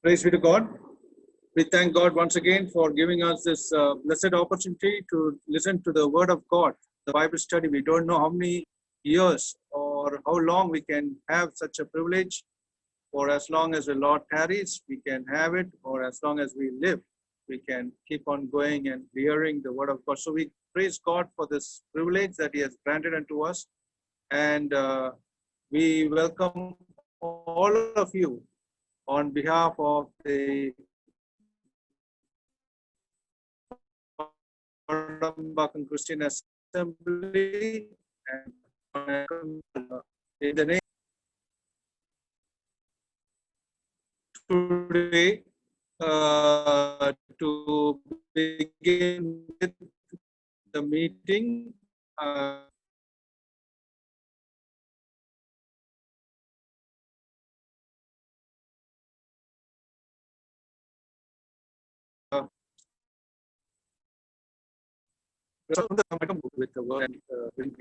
Praise be to God. We thank God once again for giving us this blessed opportunity to listen to the Word of God, the Bible study. We don't know how many years or how long we can have such a privilege. For as long as the Lord tarries, we can have it, or as long as we live, we can keep on going and hearing the Word of God. So we praise God for this privilege that He has granted unto us. And we welcome all of you on behalf of the Kodambakkam Christian Assembly and in the name today to begin with the meeting. With the word and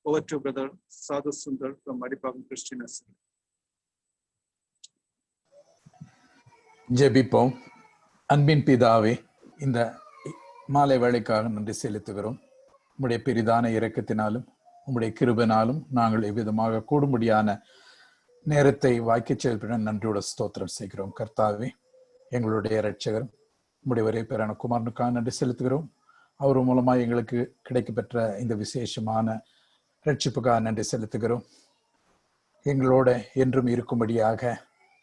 over to Brother Sadhu Sundar from Madipakkam Christian Assembly. ஜெபிப்போம். அன்பின் பிதாவே, இந்த மாலை வேளைக்காக நன்றி செலுத்துகிறோம். உம்முடைய பெரிதான இரக்கத்தினாலும் உம்முடைய கிருபையினாலும் நாங்கள் எவ்விதமாக கூடும்படியான நேரத்தை வாய்க்க செயல்பட நன்றியோட ஸ்தோத்திரம் செய்கிறோம். கர்த்தாவே, எங்களுடைய இரட்சகர் உம்முடைய ஒரே பேரான குமாரனுக்காக நன்றி செலுத்துகிறோம். அவர் மூலமாக எங்களுக்கு கிடைக்கப்பெற்ற இந்த விசேஷமான ரட்சிப்புக்காக நன்றி செலுத்துகிறோம். எங்களோட என்றும் இருக்கும்படியாக,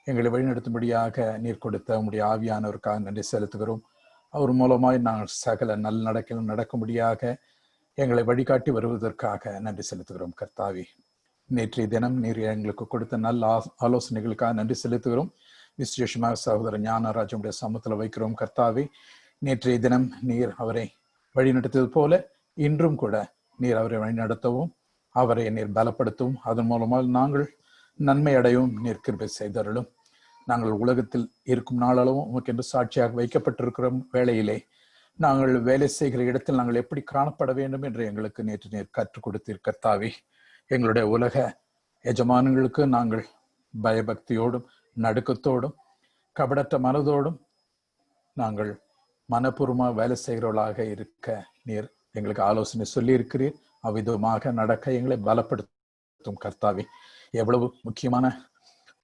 எங்களை வழிநடத்தும்படியாக நீர் கொடுத்த உம்முடைய ஆவியானவருக்காக நன்றி செலுத்துகிறோம். அவர் மூலமாய் நாங்கள் சகல நல்ல நடக்கும்படியாக எங்களை வழிகாட்டி வருவதற்காக நன்றி செலுத்துகிறோம். கர்த்தாவே, நேற்றைய தினம் நீர் எங்களுக்கு கொடுத்த நல்ல ஆலோசனைகளுக்காக நன்றி செலுத்துகிறோம். விசேஷமாக சகோதரர் ஞானராஜனுடைய சமூகத்தில் வைக்கிறோம். கர்த்தாவே, நேற்றைய தினம் நீர் அவரை வழிநடத்தியது போல இன்றும் கூட நீர் அவரை வழிநடத்தவும் அவரை நீர் பலப்படுத்தவும் அதன் மூலமாக நாங்கள் நன்மை அடையவும் நீர் கிருபை செய்தருளும். நாங்கள் உலகத்தில் இருக்கும் நாளளவும் உமக்கென்று சாட்சியாக வைக்கப்பட்டிருக்கிற வேளையிலே நாங்கள் வேலை செய்கிற இடத்தில் நாங்கள் எப்படி காணப்பட வேண்டும் என்று எங்களுக்கு நேற்று நீர் கற்றுக் கொடுத்தீர். கர்த்தாவே, எங்களுடைய உலக எஜமானங்களுக்கு நாங்கள் பயபக்தியோடும் நடுக்கத்தோடும் கபடற்ற மனதோடும் நாங்கள் மனப்பூர்வமாக வேலை செய்கிறவர்களாக இருக்க நீர் எங்களுக்கு ஆலோசனை சொல்லி இருக்கிறீர். அவ்விதமாக நடக்க எங்களை பலப்படுத்தும். கர்த்தாவே, எவ்வளவு முக்கியமான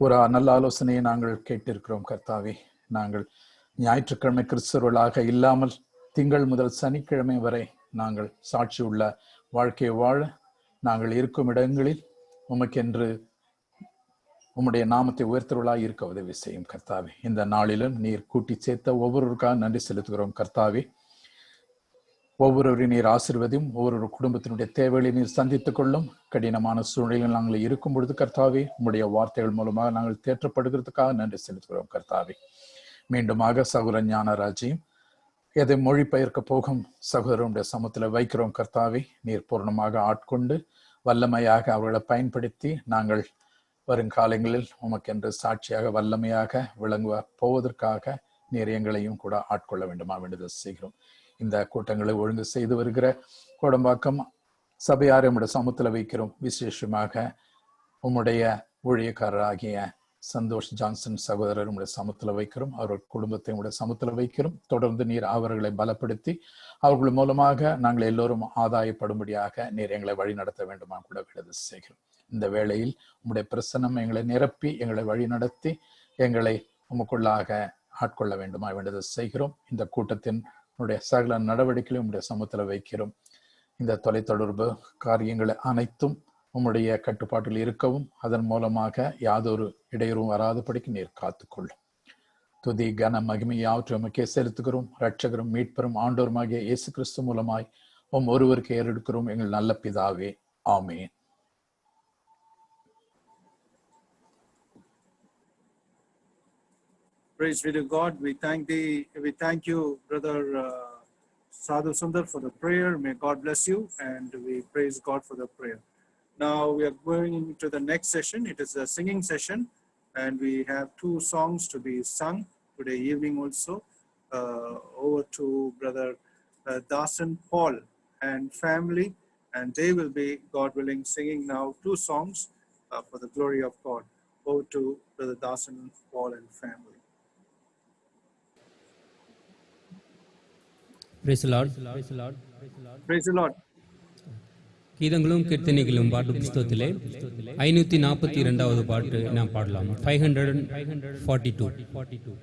ஒரு நல்ல ஆலோசனையை நாங்கள் கேட்டிருக்கிறோம். கர்த்தாவே, நாங்கள் ஞாயிற்றுக்கிழமை கிறிஸ்தவர்களாக இல்லாமல் திங்கள் முதல் சனிக்கிழமை வரை நாங்கள் சாட்சி உள்ள வாழ்க்கையை வாழ நாங்கள் இருக்கும் இடங்களில் உமக்கென்று உம்முடைய நாமத்தை உயர்த்தவர்களாக இருக்க உதவி செய்யும். கர்த்தாவே, இந்த நாளிலும் நீர் கூட்டி சேர்த்த ஒவ்வொருவருக்காக நன்றி செலுத்துகிறோம். கர்த்தாவே, ஒவ்வொருவரையும் நீர் ஆசீர்வதியும், ஒவ்வொரு குடும்பத்தினுடைய தேவைகளை நீர் சந்தித்துக் கொள்ளும். கடினமான சூழ்நிலையில் நாங்கள் இருக்கும் பொழுது கர்த்தாவே, உம்முடைய வார்த்தைகள் மூலமாக நாங்கள் தேற்றப்படுகிறதுக்காக நன்றி செலுத்துகிறோம். கர்த்தாவே, மீண்டுமாக சகோதரன் ஞானராஜையும் எதை மொழிபெயர்க்க போகும் சகோதரனுடைய சமூகத்தில் வைக்கிறோம். கர்த்தாவே, நீர் பூர்ணமாக ஆட்கொண்டு வல்லமையாக அவர்களை பயன்படுத்தி நாங்கள் வருங்காலங்களில் உமக்கென்று சாட்சியாக வல்லமையாக விளங்குவ போவதற்காக நீர் எங்களையும் கூட ஆட்கொள்ள வேண்டுமா வேண்டுதல் செய்கிறோம். இந்த கூட்டங்களை ஒழுங்கு செய்து வருகிற கோடம்பாக்கம் சபையாரை உம்முடைய சமூகத்தில் வைக்கிறோம். விசேஷமாக உம்முடைய ஊழியக்காரராகிய சந்தோஷ் ஜான்சன் சகோதரர் உடைய சமூகத்தில் வைக்கிறோம். அவர்கள் குடும்பத்தை உடைய சமூகத்தில் வைக்கிறோம். தொடர்ந்து நீர் அவர்களை பலப்படுத்தி அவர்கள் மூலமாக நாங்கள் எல்லோரும் ஆதாயப்படும்படியாக நீர் எங்களை வழி நடத்த வேண்டுமா கூட வேண்டுதல் செய்கிறோம். இந்த வேளையில் உம்முடைய பிரசன்னம் எங்களை நிரப்பி எங்களை வழி நடத்தி எங்களை உமக்குள்ளாக ஆட்கொள்ள வேண்டுமா வேண்டுதல் செய்கிறோம். இந்த கூட்டத்தின் சகல நடவடிக்கைகளும் உம்முடைய சமூகத்தில் வைக்கிறோம். இந்த தொலைத்தொடர்பு காரியங்களை அனைத்தும் உம்முடைய கட்டுப்பாட்டில் இருக்கவும் அதன் மூலமாக யாதொரு இடையூறும் வராதபடிக்கு நீர் காத்துக்கொள்ளும். துதி கன மகிமை யாவற்றை உமக்கே செலுத்துகிறோம். இரட்சகரும் மீட்பரும் ஆண்டோருமாகிய இயேசு கிறிஸ்து மூலமாய் ஒவ்வொருவருக்கு ஏறெடுக்கிறோம் எங்கள் நல்ல பிதாவே, ஆமென். Praise be to God. We thank you, Brother Sadhu Sundar, for the prayer. May God bless you, and we praise God for the prayer. Now we are going into the next session. It is a singing session, and we have 2 songs to be sung today evening also. Over to Brother Dasan Paul and family, and they will be, God willing, singing now 2 songs for the glory of God. over to Brother Dasan, Paul, and family. Praise the Lord. Praise the Lord. கீதங்களும் கீர்த்தனைகளும் பாட்டு புஸ்தகத்திலே 542வது பாட்டு நாம் பாடலாம். 542.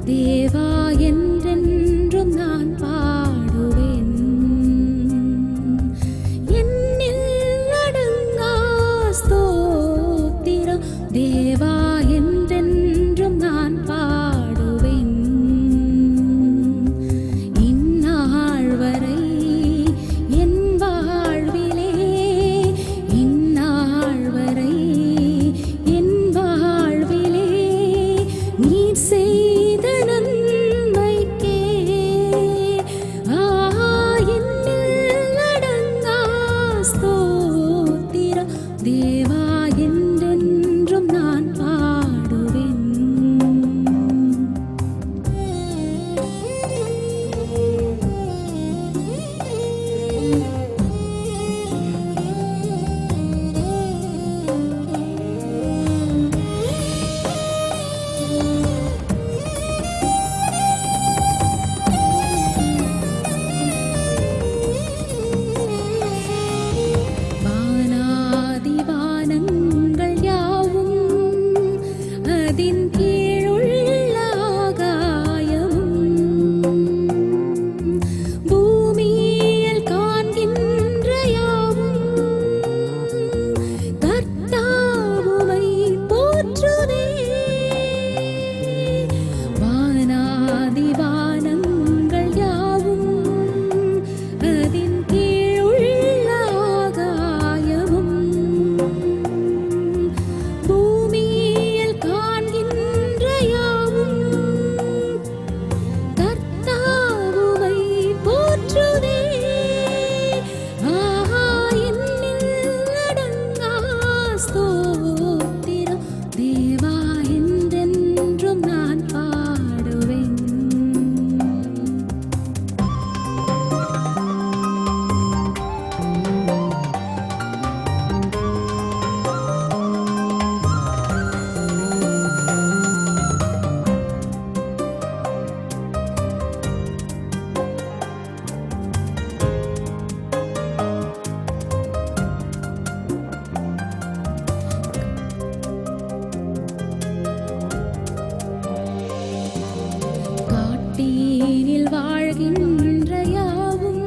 தேவா என்றென்றும் நான் பாடுவேன். என்னில் அடங்கா ஸ்தோத்திரம் தேவா என்றென்றும் நான் பாடுவேன். இந்நாள் வரை என் வாழ்விலே, இந்நாள் வரை என் வாழ்விலே நீர் செய்த நன்மைக்கே என்னில் அடங்கா ஸ்தோத்திரம் தேவா என்றென்றும் நான் பாடுவேன். வானாதி வானங்கள் யாவும் அதின் கீழுள்ள ஆகாயமும் பூமியில் காண்கின்ற யாவும் கர்த்தாவுமை போற்றுதே. வானாதி வானங்கள் யாவும் அதின் கீழுள்ள ஆகாயமும் பூமியில் காண்கின்ற யாவும் கர்த்தாவுமை போற்றுதே. என்னில் அடங்கா ஸ்தோத்திரம் தேவா என்றென்றும் நான் பாடுவேன். காட்டீனில் வாழ்கின்ற யாவும்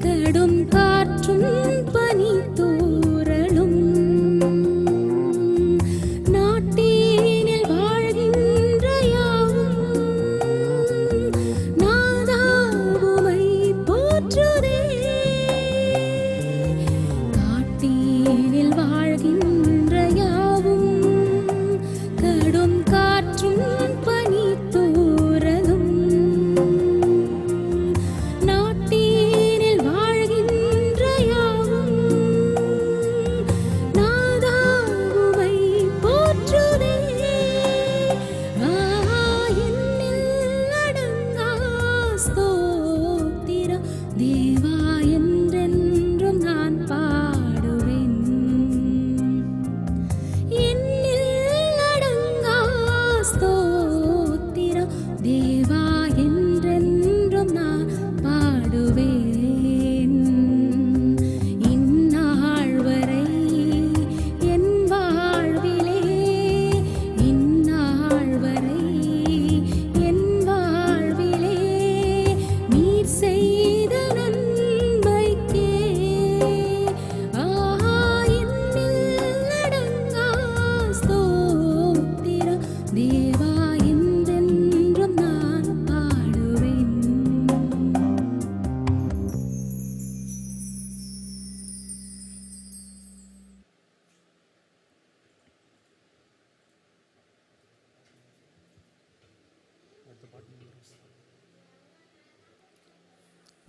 கடும் காற்றும் பனித்தூறலும் நாட்டீனில் வாழ்கின்ற யாவும் நாதாவுமை போற்றுதே. காட்டீனில் வாழ்கின்ற யாவும் கடும் காற்றும் பனித்தூறலும் நாட்டீனில் வாழ்கின்ற யாவும் நாதாவுமை போற்றுதே. என்னில் அடங்கா ஸ்தோத்திரம் தேவா என்றென்றும் நான் பாடுவேன். என்னில் அடங்கா ஸ்தோத்திரம்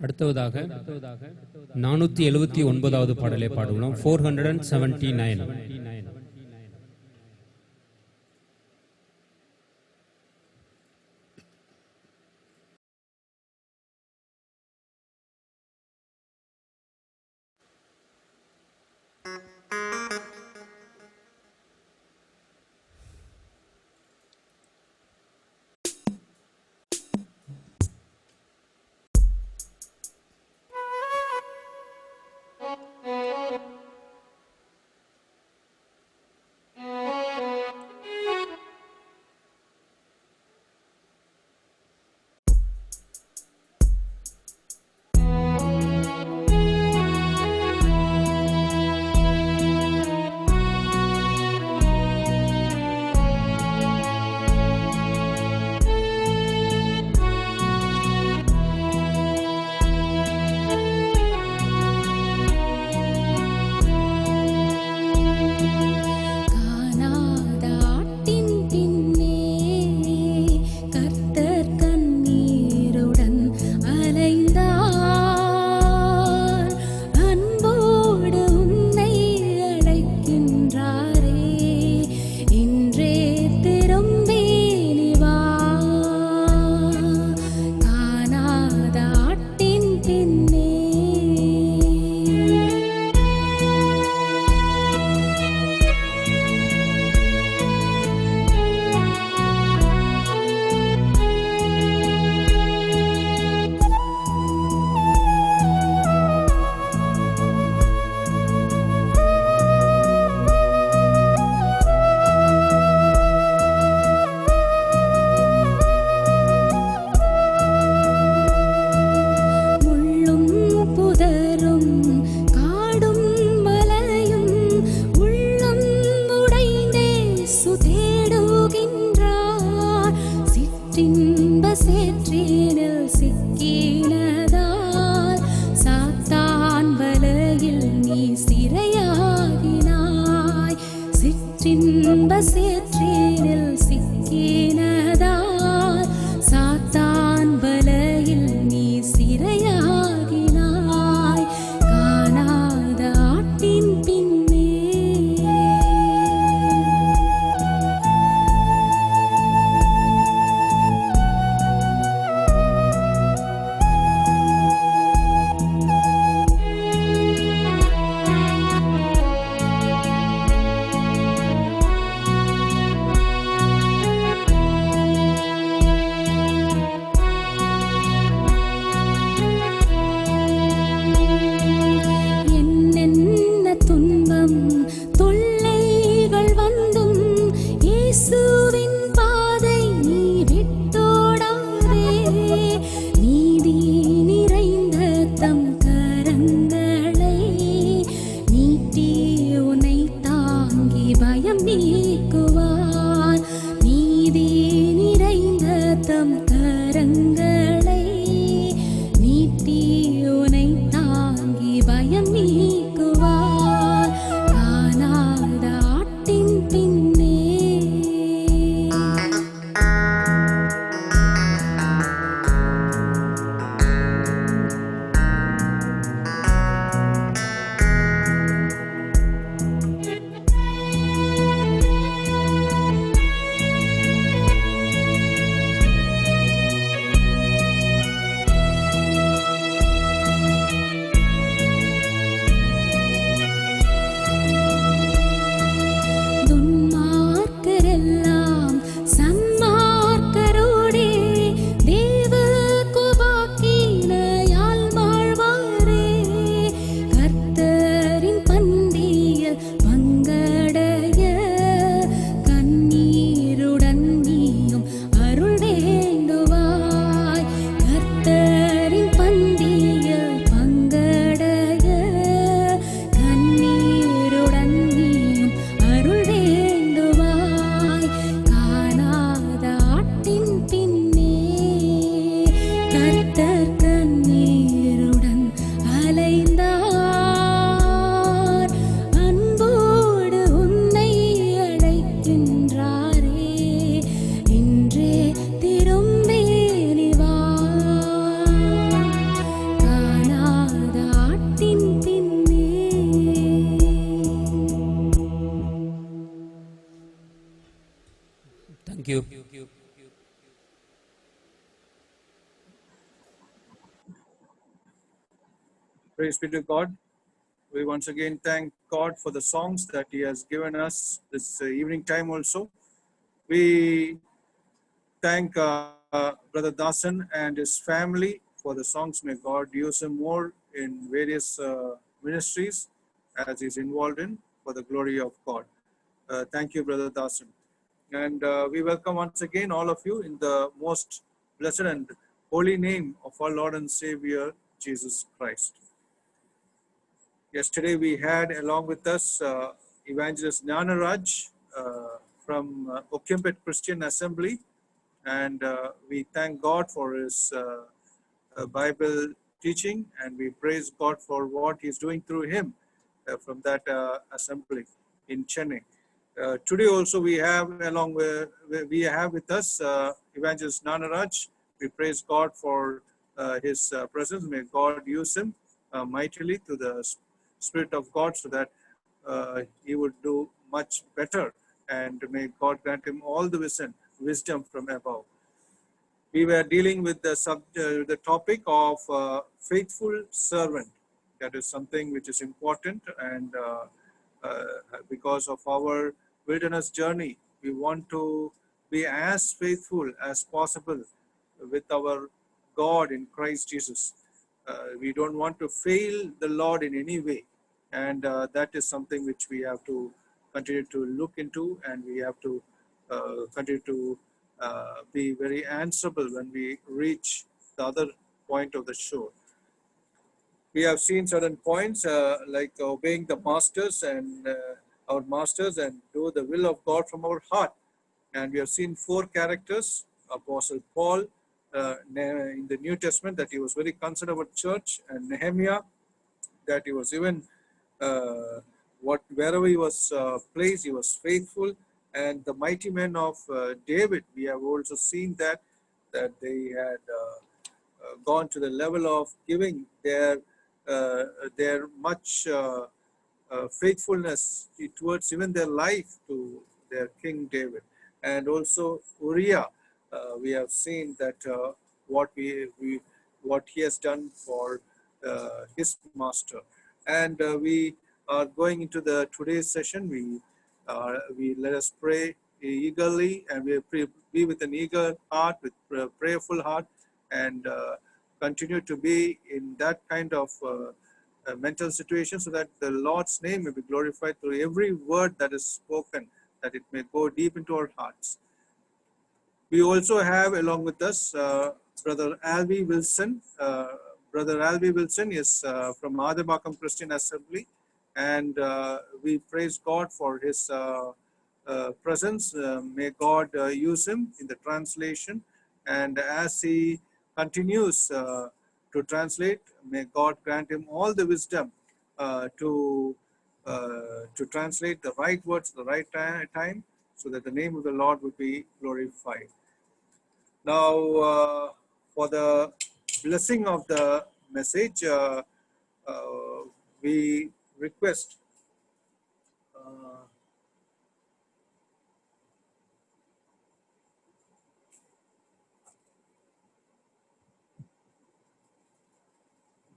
அடுத்ததாக 479வது பாடலை பாடுகிறோம். 479. Thank you. Praise be to God. We once again thank God for the songs that He has given us this evening time also. We thank Brother Dasan and his family for the songs. May God use him more in various ministries as he's involved in for the glory of God. Thank you, Brother Dasan. And we welcome once again all of you in the most blessed and holy name of our Lord and Savior, Jesus Christ. Yesterday we had along with us Evangelist Jnanaraj from Okimpet Christian Assembly, and we thank God for his Bible teaching, and we praise God for what he's doing through him from that assembly in Chennai. Today also we have with us Evangelist Jnanaraj. We praise God for his presence. May God use him mightily to the Spirit of God, so that he would do much better, and may God grant him all the wisdom from above. We were dealing with the topic of faithful servant. That is something which is important, and because of our wilderness journey, we want to be as faithful as possible with our God in Christ Jesus. We don't want to fail the Lord in any way. And that is something which we have to continue to look into, and we have to continue to be very answerable when we reach the other point of the shore. We have seen certain points like obeying the masters and our masters, and do the will of God from our heart. And we have seen 4 characters. Apostle Paul in the New Testament, that he was very concerned about church, and Nehemiah, that he was even wherever he was placed, he was faithful. And the mighty men of David, we have also seen that they had gone to the level of giving their much faithfulness towards even their life to their King David. And also Uriah, we have seen that what he has done for his master. And we are going into the today's session. We let us pray eagerly, and we be with an eager heart, with a prayerful heart, and continue to be in that kind of mental situation, so that the Lord's name may be glorified through every word that is spoken, that it may go deep into our hearts. We also have along with us Brother Alvy Wilson. Brother Alvy Wilson is from Adabakam Christian Assembly, and we praise God for his presence. May God use him in the translation, and as he continues to translate, may God grant him all the wisdom to translate the right words at the right time, so that the name of the Lord would be glorified. Now, for the blessing of the message, we request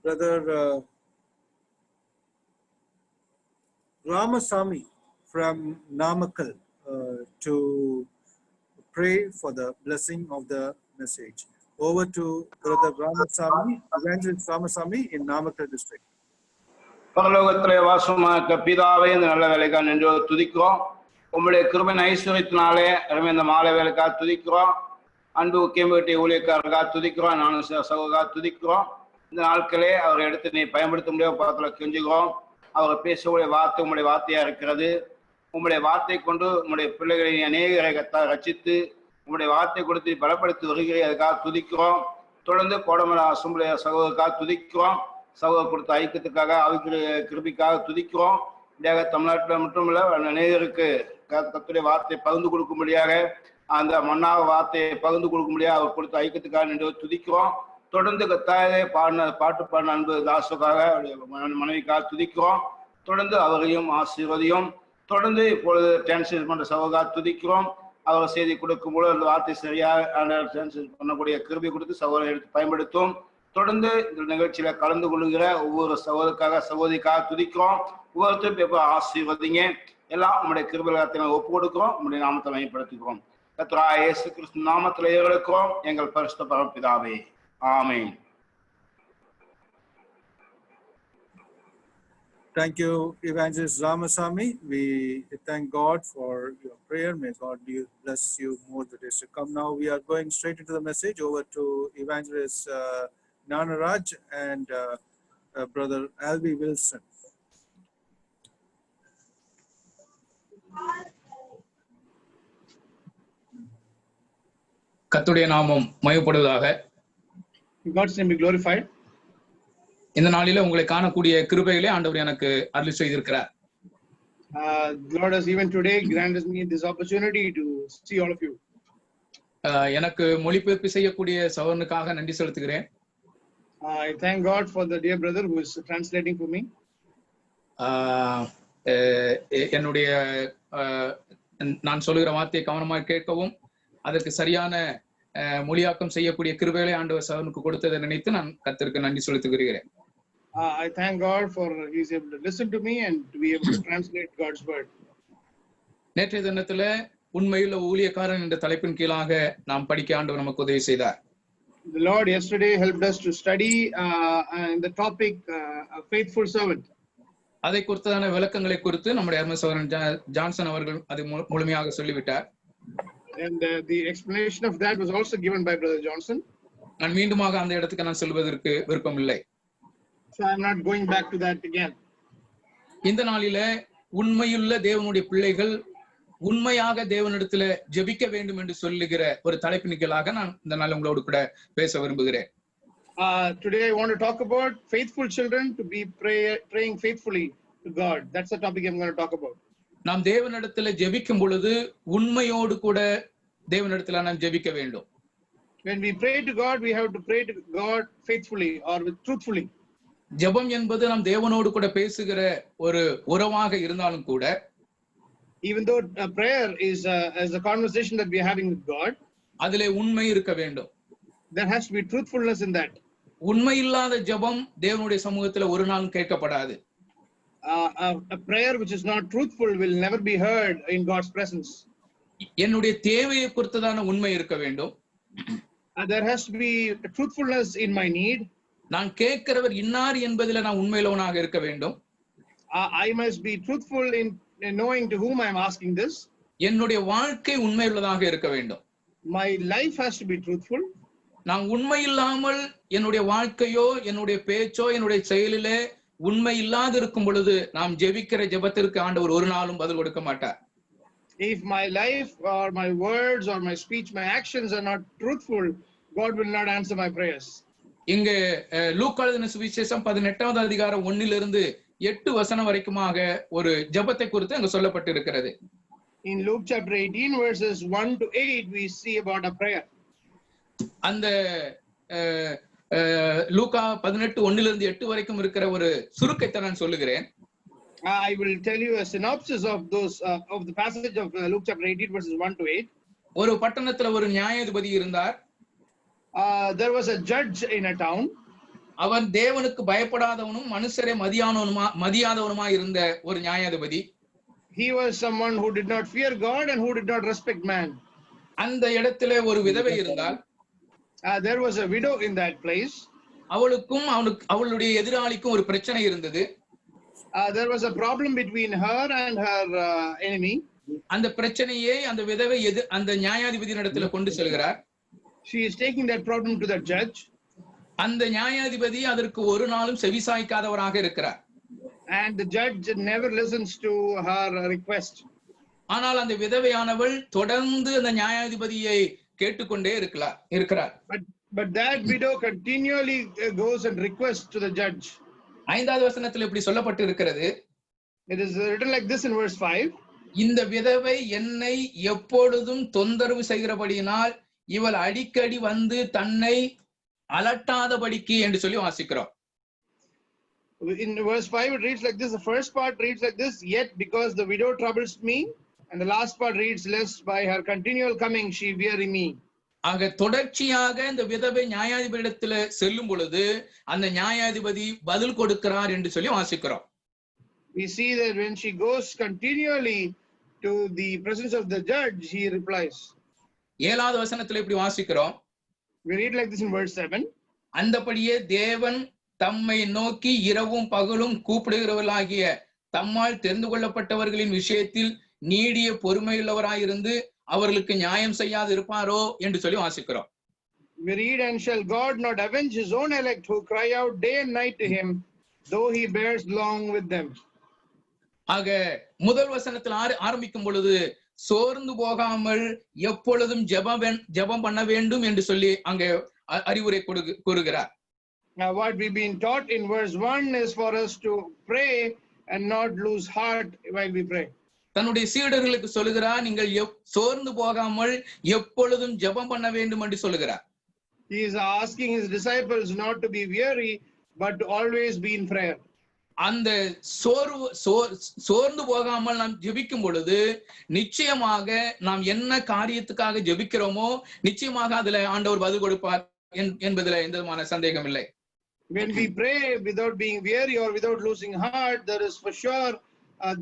Brother Ramasamy from Namakkal to pray for the blessing of the message. Over to Brother Ramasamy, Evangelist Ramasamy in Namakkal district. பரலோகத்திலே வாசமாக்க பிதாவே, இந்த நல்ல வேலைக்காக நின்று துதிக்கிறோம். உங்களுடைய கிருபையின் ஐஸ்வரியத்தினாலே இந்த மாலை வேலைக்காக துதிக்கிறோம். அன்பு கேம்பேட்டை ஊழியக்காரர்களாக துதிக்கிறோம். நானும் சகோதரராக துதிக்கிறோம். இந்த நாட்களே அவரை எடுத்து நீ பயன்படுத்த முடியாத பாத்திர கெஞ்சுகிறோம். அவர் பேசக்கூடிய வார்த்தை உங்களுடைய வார்த்தையா இருக்கிறது. உங்களுடைய வார்த்தை கொண்டு உங்களுடைய பிள்ளைகளை அநேகரை ரட்சித்து உங்களுடைய வார்த்தை கொடுத்து பலப்படுத்தி வருகிறே, அதுக்காக துதிக்கிறோம். தொடர்ந்து கோடமலை அசம்பளைய சகோதரருக்காக துதிக்கிறோம். சகோதரர் கொடுத்த ஐக்கியத்துக்காக, அவைக்குரிய கிருபிக்காக துதிக்கிறோம். இப்படியாக தமிழ்நாட்டில் மட்டுமல்ல, அநேகருக்கு கர்த்தருடைய வார்த்தையை பகிர்ந்து கொடுக்கும்படியாக, அந்த மன்னாக வார்த்தையை பகிர்ந்து கொடுக்கும்படியாக அவர் கொடுத்த ஐக்கியத்துக்காக நின்று துதிக்கிறோம். தொடர்ந்து கத்தாயே பாட்டு பாடின அன்பு தாசுக்காக, மனைவிக்காக துதிக்கிறோம். தொடர்ந்து அவரையும் ஆசீர்வதியும். தொடர்ந்து இப்பொழுது டிரான்ஸ்லேட் பண்ற சகோதரர் துதிக்கிறோம். அவர் செய்தி கொடுக்கும்போது அந்த வார்த்தை சரியாக பண்ணக்கூடிய கிருபை கொடுத்து சகோதரர் எடுத்து பயன்படுத்தும். தொடர்ந்து இந்த நிகழ்ச்சியில கலந்து கொள்ளுகிற ஒவ்வொரு சகோதரருக்காக சகோதரிக்காக துதிக்கிறோம். ஒவ்வொருத்தரும் எப்போ ஆசீர்வதிங்க. எல்லாம் உங்களுடைய கிருபைகளை ஒப்பு கொடுக்கிறோம். உங்களுடைய நாமத்தை மையப்படுத்துகிறோம். கர்த்தராகிய இயேசு கிறிஸ்து நாமத்தில் ஏறெடுக்கிறோம் எங்கள் பரிசுத்த பரமபிதாவே. ஆமென். Thank you, Evangelist Ramasamy. We thank God for your prayer. May God bless you more the days to come. Now we are going straight into the message. Over to Evangelist Nanaraj and Brother Alvi Wilson. கர்த்தருடைய நாமம் மகிமைப்படுவதாக. God's name be glorified. இந்த நாளிலே உங்களை காணக்கூடிய கிருபையிலே ஆண்டவர் எனக்கு அருளி செய்திருக்கிறார். Lord has even today granted me this opportunity to see all of you. எனக்கு மொழிபெயர்ப்பு செய்யக்கூடிய சகோதரனுக்காக நன்றி செலுத்துகிறேன். I thank God for the dear brother who is translating for me. என்னுடைய நான் சொல்லுகிற வார்த்தையை கவனமாக கேட்கவும் அதற்கு சரியான மொழியாக்கம் செய்யக்கூடிய கிருபைகளை ஆண்டவர் சகோதரனுக்கு கொடுத்ததை நினைத்து நான் கர்த்தருக்கு நன்றி செலுத்துகிறேன். I thank God for he is able to listen to me and to be able to translate God's word. நேற்றைய தினத்துல உண்மையுள்ள ஊழியக்காரன் என்ற தலைப்பின் கீழாக நாம் படிக்க ஆண்டவர் நமக்கு உதவி செய்தார். The Lord yesterday helped us to study in the topic a faithful servant. அதை குறித்தான விளக்கங்களை குறித்து நம்முடைய அருமை சகோதரன் ஜான்சன் அவர்கள் அது முழுமையாக சொல்லிவிட்டார். And the explanation of that was also given by Brother Johnson. நான் மீண்டுமாக அந்த இடத்துக்கு நான் செல்வதற்கு விருப்பம் இல்லை. So I am not going back to that again. இந்த நாளில உண்மையுள்ள தேவனுடைய பிள்ளைகள் உண்மையாக தேவனிடத்துல ஜெபிக்க வேண்டும் என்று சொல்லுகிற ஒரு தலைப்பின் கீழாக நான் இந்த நாள் உங்களோடு கூட பேச விரும்புகிறேன். Today I want to talk about faithful children to be praying faithfully to God. That's the topic I'm going to talk about. நாம் தேவனிடத்துல ஜெபிக்கும் பொழுது உண்மையோடு கூட தேவனிடத்துல நாம் ஜெபிக்க வேண்டும். When we pray to God, we have to pray to God faithfully or truthfully. ஜெபம் என்பது நாம் தேவனோடு கூட பேசுகிற ஒரு உறவாக இருந்தாலும் கூட, even though prayer is a conversation that we are having with God, அதிலே உண்மை இருக்க வேண்டும். there has to be truthfulness in that. உண்மை இல்லாத ஜெபம் தேவனுடைய சமூகத்துல ஒரு நாளும் கேட்கப்படாது. A prayer which is not truthful will never be heard in God's presence. என்னுடைய தேவையை குறித்ததான உண்மை இருக்க வேண்டும். There has to be truthfulness in my need. நான் கேட்கிறவர் இன்னார் என்பதில நான் உண்மையுள்ளவனாக இருக்க வேண்டும். I must be truthful in knowing to whom I am asking this. என்னுடைய வாழ்க்கை உண்மையுள்ளதாக இருக்க வேண்டும். My life has to be truthful. நான் உண்மை இல்லாமல் என்னுடைய வாழ்க்கையோ என்னுடைய பேச்சோ என்னுடைய செயலிலே உண்மை இல்லாது இருக்கும் பொழுது நாம் ஜெபிக்கிற ஜெபத்திற்கு ஆண்டவர் ஒரு நாளும் பதில் கொடுக்க மாட்டார். If my life or my words or my speech, my actions are not truthful, God will not answer my prayers. இங்கே லூக்கா எழுதின சுவிசேஷம் 18வது அதிகாரம் 1 to 8 வசனம் வரைக்குமாக ஒரு ஜெபத்தை குறித்து அங்கு சொல்லப்பட்டு இருக்கிறது. In Luke chapter 18 verses 1 to 8 we see about a prayer. அந்த லூக்கா 18:1 to 8 வரைக்கும் இருக்கிற ஒரு சுருக்கத்தை நான் சொல்லுகிறேன். I will tell you a synopsis of those of the passage of Luke chapter 18 verses 1 to 8. ஒரு பட்டணத்துல ஒரு நியாயாதிபதி இருந்தார். There was a judge in a town. அவன் தேவனுக்கு பயப்படாதவனும் மனுஷரை மதியாதவனுமா இருந்த ஒரு நியாயாதிபதி. He was someone who did not fear God and who did not respect man. அந்த இடத்திலே ஒரு விதவை இருந்தால். There was a widow in that place. அவளுக்கும் அவளுடைய எதிராளிக்கும் ஒரு பிரச்சனை இருந்தது. There was a problem between her and her enemy. அந்த பிரச்சனையை அந்த விதவை அந்த நியாயாதிபதியின் இடத்துல கொண்டு செல்கிறார். She is taking that problem to the judge. அந்த நியாயாதிபதி அதற்கு ஒரு நாளும் செவிசாய்க்காதவராக இருக்கிறார். And the judge never listens to her request. ஆனால் அந்த விதவையானவள் தொடர்ந்து அந்த நியாயாதிபதியை கேட்டுக்கொண்டே இருக்கிறார். But that widow continually goes and requests to the judge. 5வது வசனத்தில் இப்படி சொல்லப்பட்டு இருக்கிறது. It is written like this in verse 5. இந்த விதவை என்னை எப்பொழுதும் தொந்தரவு செய்கிறபடியினால் இவள் அடிக்கடி வந்து தன்னை அலட்டாதபடிக்கு என்று சொல்லி வாசிக்கிறோம். In verse 5 it reads like this. The first part reads like this: yet because the widow troubles me, And the last part reads, lest by her continual coming she weary me. ஆக தொடர்ச்சியாக இந்த விதவை நியாயாதிபதியிடத்துல செல்லும் பொழுது அந்த நியாயாதிபதி பதில் கொடுக்கிறார் என்று சொல்லி வாசிக்கிறோம். We see that when she goes continually to the presence of the judge, he replies. 7வது வசனத்துல இப்படி வாசிக்கிறோம். We read like this in verse 7. அந்தபடியே தேவன் தம்மை நோக்கி இரவும் பகலும் கூப்பிடுகிறவர்களாகிய தம்மால் தெரிந்து கொள்ளப்பட்டவர்களின் விஷயத்தில் நீடிய பொறுமையுள்ளவராயிருந்து அவர்களுக்கு நியாயம் செய்யாது இருப்பாரோ என்று சொல்லி வாசிக்கிறோம். We read, and shall God not avenge his own elect who cry out day and night to him, though he bears long with them. ஆக முதல் வசனத்தில் ஆரம்பிக்கும் பொழுது சோர்ந்து போகாமல் எப்பொழுதும் ஜெபம் பண்ண வேண்டும் என்று சொல்லி அங்கே அறிவுரை கூறுகிறார். Now what we've been taught in verse 1 is for us to pray and not lose heart while we pray. தன்னுடைய சீடர்களுக்கு சொல்லுகிறார், நீங்கள் சோர்ந்து போகாமல் எப்பொழுதும் ஜெபம் பண்ண வேண்டும் என்று சொல்லுகிறார். He is asking his disciples not to be weary but to always be in prayer. அந்த சோர்ந்து போகாமல் நாம் ஜெபிக்கும் பொழுது நிச்சயமாக நாம் என்ன காரியத்துக்காக ஜெபிக்கிறோமோ நிச்சயமாக அதுல ஆண்டவர் பதில் கொடுப்பார் என்பதுல எந்த விதமான சந்தேகம் இல்லை. When we pray without being weary or without losing heart, there is for sure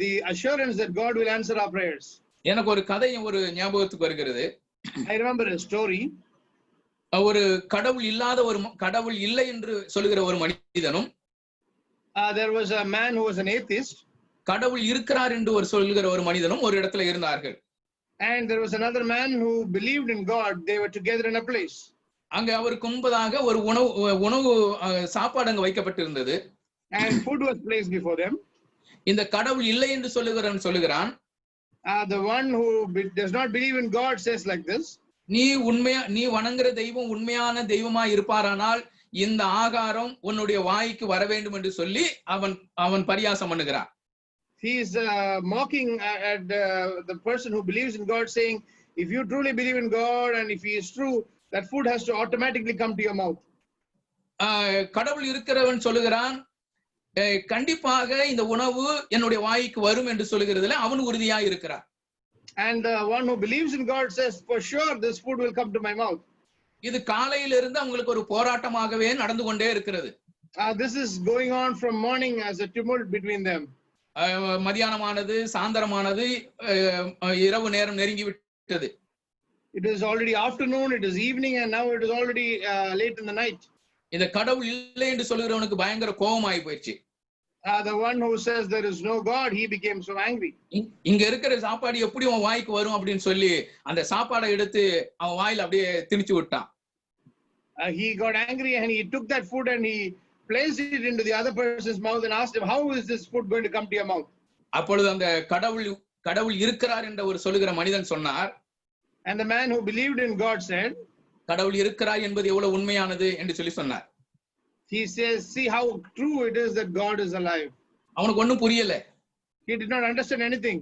the assurance that God will answer our prayers. எனக்கு ஒரு கதை ஒரு ஞாபகத்துக்கு வருகிறது. I remember a story. ஒரு கடவுள் இல்லை என்று சொல்லுகிற ஒரு மனிதனும் there was a man who was an atheist. கடவுள் இருக்கிறார் என்று சொல்லுகிற ஒரு மனிதனும் ஒரு இடத்துல இருந்தார்கள். And there was another man who believed in God. They were together in a place. அங்க அவருக்கு முன்பதாக ஒரு உணவு சாப்பாடு அங்க வைக்கப்பட்டிருந்தது. And food was placed before them. இந்த கடவுள் இல்லை என்று சொல்லுகிறான். The one who does not believe in God says like this. நீ வணங்குற தெய்வம் உண்மையான தெய்வமா இருப்பாரானால் இந்த ஆகாரம் உன்னுடைய வாய்க்கு வர வேண்டும் என்று சொல்லி அவன் பரியாசம் பண்ணுகிறான். He is mocking at the person who believes in God, saying, if you truly believe in God and if he is true, that food has to automatically come to your mouth. கடவுள் இருக்கிறவன் சொல்லுகிறான், கண்டிப்பாக இந்த உணவு என்னுடைய வாய்க்கு வரும் என்று சொல்லுகிறதுல அவன் உறுதியா இருக்கிறான். And the one who believes in God says, for sure this food will come to my mouth. இது காலையிலிருந்து அவங்களுக்கு ஒரு போராட்டமாகவே நடந்து கொண்டே இருக்கிறது. This is going on from morning as a tumult between them. மதியானமானது, சாயந்தரமானது, இரவு நேரம் நெருங்கி விட்டது. It is already afternoon, it is evening, and now it is already late in the night. இந்த கடவுள் இல்லை என்று சொல்லுகிறவனுக்கு பயங்கர கோபமாயி போயிடுச்சு. The one who says there is no God, he became so angry. இங்க இருக்கிற சாப்பாடு எப்படி உன் வாய்க்கு வரும் அப்படின்னு சொல்லி அந்த சாப்பாடை எடுத்து அவன் வாயில அப்படியே திணிச்சு விட்டான். He got angry and he took that food and he placed it into the other person's mouth and asked him, how is this food going to come to your mouth? அப்பொழுது அந்த கடவுள் இருக்கிறார் என்ற ஒரு சொல்லுகிற மனிதன் சொன்னார். And the man who believed in God said, கடவுள் இருக்கிறார் என்பது எவ்வளவு உண்மையானது என்று சொல்லி சொன்னார். He says, see how true it is that God is alive. அவனுக்கு ஒண்ணும் புரியல. He did not understand anything.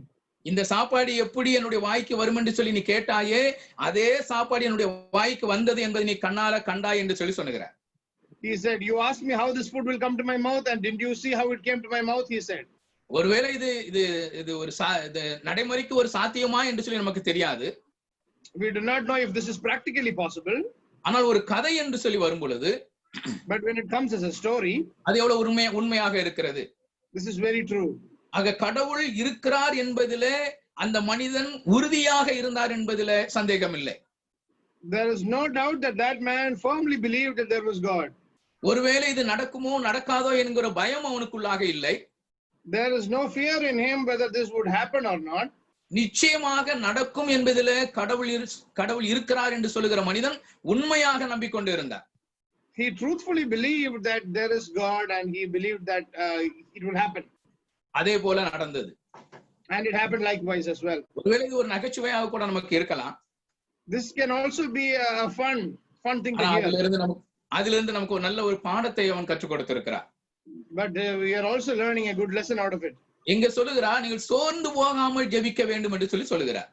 இந்த சாப்பாடு எப்படி என்னுடைய வாய்க்கு வரும் என்று சொல்லி நீ கேட்டாயே, அதே சாப்பாடு என்னுடைய வாய்க்கு வந்தது என்பதை நீ கண்ணால கண்டாய் என்று சொல்லி சொன்னார். He said, you asked me how this food will come to my mouth and didn't you see how it came to my mouth? He said. ஒருவேளை இது ஒரு நடைமுறைக்கு ஒரு சாத்தியமா என்று சொல்லி நமக்கு தெரியாது. We do not know if this is practically possible. ஆனால் ஒரு கதை என்று சொல்லி வரும் பொழுது, but when it comes as a story, அது எவ்வளவு உண்மையாக இருக்கிறது. This is very true. ஆக கடவுள் இருக்கிறார் என்பதிலே அந்த மனிதன் உறுதியாக இருந்தார் என்பதிலே சந்தேகம் இல்லை. There is no doubt that that man firmly believed that there was God. ஒருவேளை இது நடக்குமோ நடக்காதோ என்கிற பயம் அவனுக்குள்ளாக இல்லை. There is no fear in him whether this would happen or not. நிச்சயமாக நடக்கும் என்பதிலே கடவுள் இருக்கிறார் என்று சொல்லுகிற மனிதன் உண்மையாக நம்பிக்கொண்டு இருந்தார். He truthfully believed that there is God and he believed that it would happen. அதே போல நடந்தது. And it happened likewise as well. ஒருவேளை இது ஒரு நகைச்சுவையாக கூட நமக்கு இருக்கலாம். This can also be a fun thing to hear. அதிலிருந்து நமக்கு ஒரு நல்ல ஒரு பாடத்தை அவன் கற்றுக் கொடுத்திருக்கிறார். But we are also learning a good lesson out of it. எங்க சொல்லுகிறார், நீங்கள் சோர்ந்து போகாமல் ஜெபிக்க வேண்டும் என்று சொல்லி சொல்லுகிறார்.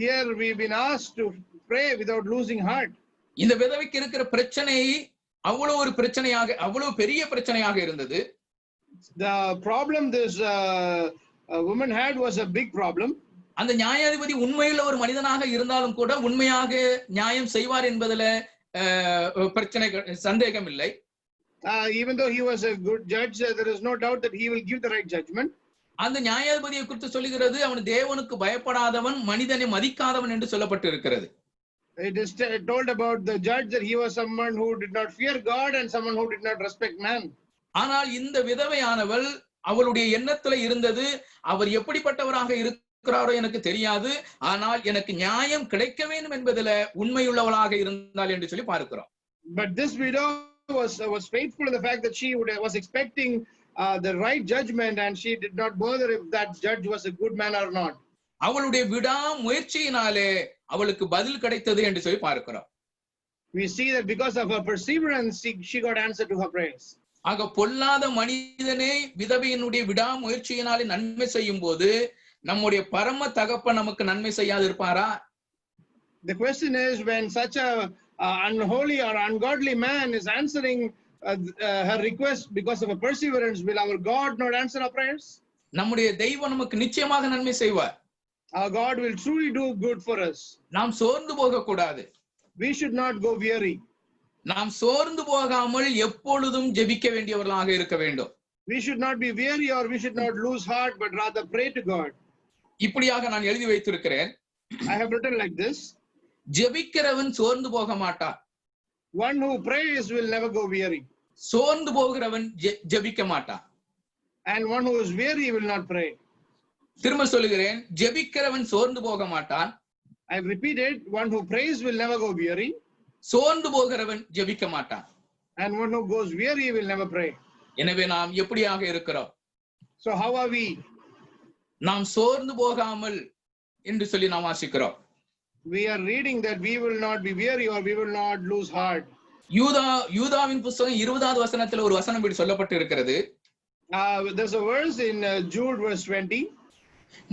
Here we've been asked to pray without losing heart. இந்த விதவைக்கு இருக்கிற பிரச்சனை அவ்வளவு பெரிய பிரச்சனையாக இருந்தது. The problem this woman had was a big problem. அந்த நியாயாதிபதி உண்மையுள்ள ஒரு மனிதனாக இருந்தாலும் கூட உண்மையாக நியாயம் செய்வார் என்பதுல பிரச்சனை சந்தேகம் இல்லை. Even though he was a good judge, there is no doubt that he will give the right judgment. அந்த நியாயாதிபதியை குறித்து சொல்லுகிறது அவன் தேவனுக்கு பயப்படாதவன் மனிதனை மதிக்காதவன் என்று சொல்லப்பட்டு இருக்கிறது. It is told about the judge that he was someone who did not fear God and someone who did not respect man. ஆனால் இந்த விதவையானவள் அவளுடைய எண்ணத்துல இருந்தது, அவர் எப்படிப்பட்டவராக இருக்கிறாரோ எனக்கு தெரியாது, ஆனால் எனக்கு நியாயம் கிடைக்க வேண்டும் என்பதில் உண்மையுள்ளவளாக இருந்தாள் என்று சொல்லி பார்க்கிறோம். But this widow was faithful in the fact that she was expecting the right judgment, and she did not bother if that judge was a good man or not. அவளுடைய விடா முயற்சியினாலே அவளுக்கு பதில் கிடைத்தது என்று சொல்லி பார்க்கிறோம். We see that because of her perseverance, she got answer to her prayers. ஆக பொல்லாத மனிதனே விதவையினுடைய விடா முயற்சியினாலே நன்மை செய்யும் போது நம்முடைய பரம தகப்பன் நமக்கு நன்மை செய்யாது இருப்பாரா? The question is, when such a unholy or ungodly man is answering her request because of a perseverance, will our God not answer our prayers? நம்முடைய தெய்வம் நமக்கு நிச்சயமாக நன்மை செய்வார். Our God will truly do good for us. நாம் சோர்ந்து போக கூடாது. We should not go weary. நாம் சோர்ந்து போகாமல் எப்பொழுதும் ஜெபிக்க வேண்டியவர்களாக இருக்க வேண்டும். We should not be weary or we should not lose heart, but rather pray to God. இப்படியாக நான் எழுதி வைத்திருக்கிறேன். I have written like this. ஜெபிக்கிறவன் சோர்ந்து போக மாட்டான். One who prays will never go weary. சோர்ந்து போகிறவன் ஜெபிக்க மாட்டான். And one who is weary will not pray. திரும்ப சொல்லுகிறேன், ஜெபிக்கிறவன் சோர்ந்து போக மாட்டான். I have repeated, one who prays will never go weary. சோர்ந்து போகிறவன் ஜெபிக்க மாட்டான். And one who goes weary will never pray. எனவே நாம் எப்படியாக இருக்கிறோம்? So how are we? நாம் சோர்ந்து போகாமல் என்று சொல்லி நாம் வாசிக்கிறோம். We are reading that we will not be weary or we will not lose heart. யூதாவின் புத்தகம் 20வது வசனத்தில் ஒரு வசனம் இப்படி சொல்லப்பட்டு இருக்கிறது. There's a verse in Jude verse 20.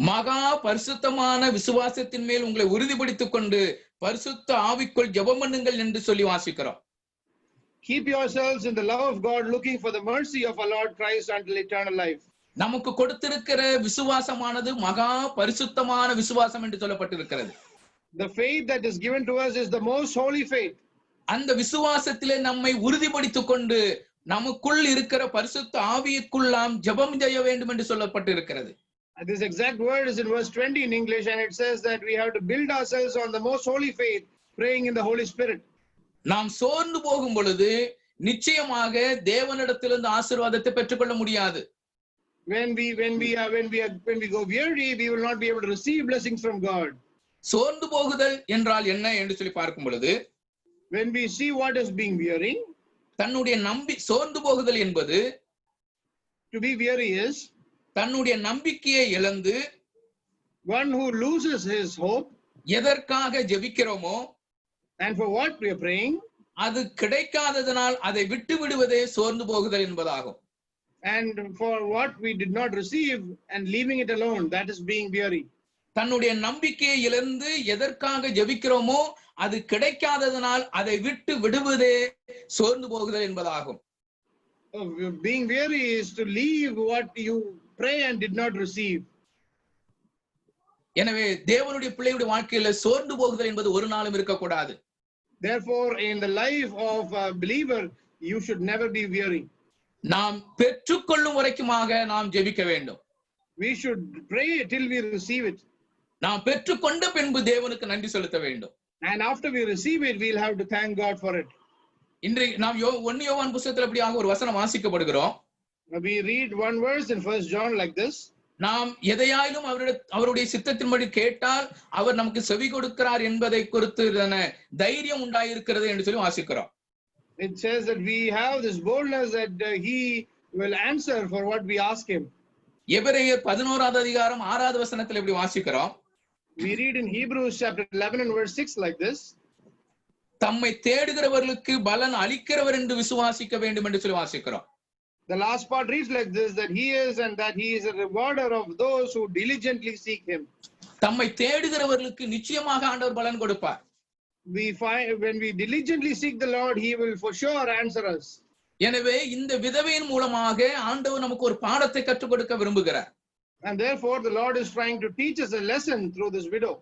மகா பரிசுத்தமான விசுவாசத்தின் மேல் உங்களை உறுதிப்படுத்திக் கொண்டு பரிசுத்த ஆவிக்குள் ஜெபம் பண்ணுங்கள் என்று சொல்லி வாசிக்கிறோம். Keep yourselves in the love of God, looking for the mercy of our Lord Christ until eternal life. நமக்கு கொடுத்திருக்கிற விசுவாசமானது மகா பரிசுத்தமான விசுவாசம் என்று சொல்லப்பட்டிருக்கிறது. The faith that is given to us is the most holy faith. அந்த விசுவாசத்திலே நம்மை உறுதிப்படுத்திக் கொண்டு நமக்குள் இருக்கிற பரிசுத்த ஆவிக்குள் நாம் ஜெபம் செய்ய வேண்டும் என்று சொல்லப்பட்டிருக்கிறது. This exact word is in verse 20 in English, and it says that we have to build ourselves on the most holy faith, praying in the Holy Spirit. நாம் சோர்ந்து போகும் பொழுது நிச்சயமாக தேவனிடத்திலிருந்து ஆசீர்வாதத்தை பெற்றுக்கொள்ள முடியாது. When we go weary, we will not be able to receive blessings from God. சோர்ந்து போகுதல் என்றால் என்ன என்று சொல்லி பார்க்கும் பொழுது, when we see what is being weary, தன்னுடைய சோர்ந்து போகுதல் என்பது, to be weary is தன்னுடைய நம்பிக்கையை இழந்து, one who loses his hope, எதற்காக ஜெபிக்கிறோமோ and for what we are praying, அது கிடைக்காததனால் அதை விட்டு விடுவதே சோர்ந்து போகுதல் என்பதாகும். and for what we did not receive and leaving it alone, that is being weary. தன்னுடைய நம்பிக்கையை இழந்து எதற்காக ஜெபிக்கிறோமோ அது கிடைக்காததனால் அதை விட்டு விடுவதே சோர்ந்து போகுதல் என்பதாகும். Being weary is to leave what you pray and did not receive. எனவே தேவனுடைய பிள்ளையுடைய வாழ்க்கையில சோர்ந்து போகுதல் என்பது ஒரு நாளும் இருக்கக்கூடாது. Therefore, in the life of a believer, you should never be weary. நாம் பெற்றுக்கொள்ளும் வரைக்குமாக நாம் ஜெபிக்க வேண்டும். We should pray till we receive it. நாம் பெற்றுக்கொண்ட பின்பு தேவனுக்கு நன்றி செலுத்த வேண்டும். And after we receive it, we'll have to thank God for it. இன்றைக்கு நாம் 1 யோவான் புத்தகத்தில் அப்படியாக ஒரு வசனம் வாசிக்கப்படுகிறோம். We read one verse in 1 John like this. நாம் எதையாயிலும் அவருடைய சித்தத்தின்படி கேட்டால் அவர் நமக்கு செவி கொடுக்கிறார் என்பதை குறித்து தைரியம் உண்டாயிருக்கிறது என்று சொல்லி வாசிக்கிறோம். It says that we have this boldness that he will answer for what we ask him. எபிரேயர் 11வது அதிகாரம் 6வது வசனத்தில் இப்படி வாசிக்கிறோம். We read in Hebrews chapter 11 and verse 6 like this. தம்மை தேடுகிறவர்களுக்கு பலன் அளிக்கிறவர் என்று விசுவாசிக்க வேண்டும் என்று சொல்லி வாசிக்கிறோம். The last part reads like this, that he is and that he is a rewarder of those who diligently seek him. தம்மை தேடுகிறவர்களுக்கு நிச்சயமாக ஆண்டவர் பலன் கொடுப்பார். We find when we diligently seek the Lord, he will for sure answer us. எனவே இந்த விதவையின் மூலமாக ஆண்டவர் நமக்கு ஒரு பாடத்தை கற்றுக் கொடுக்க விரும்புகிறார். And therefore, the Lord is trying to teach us a lesson through this widow.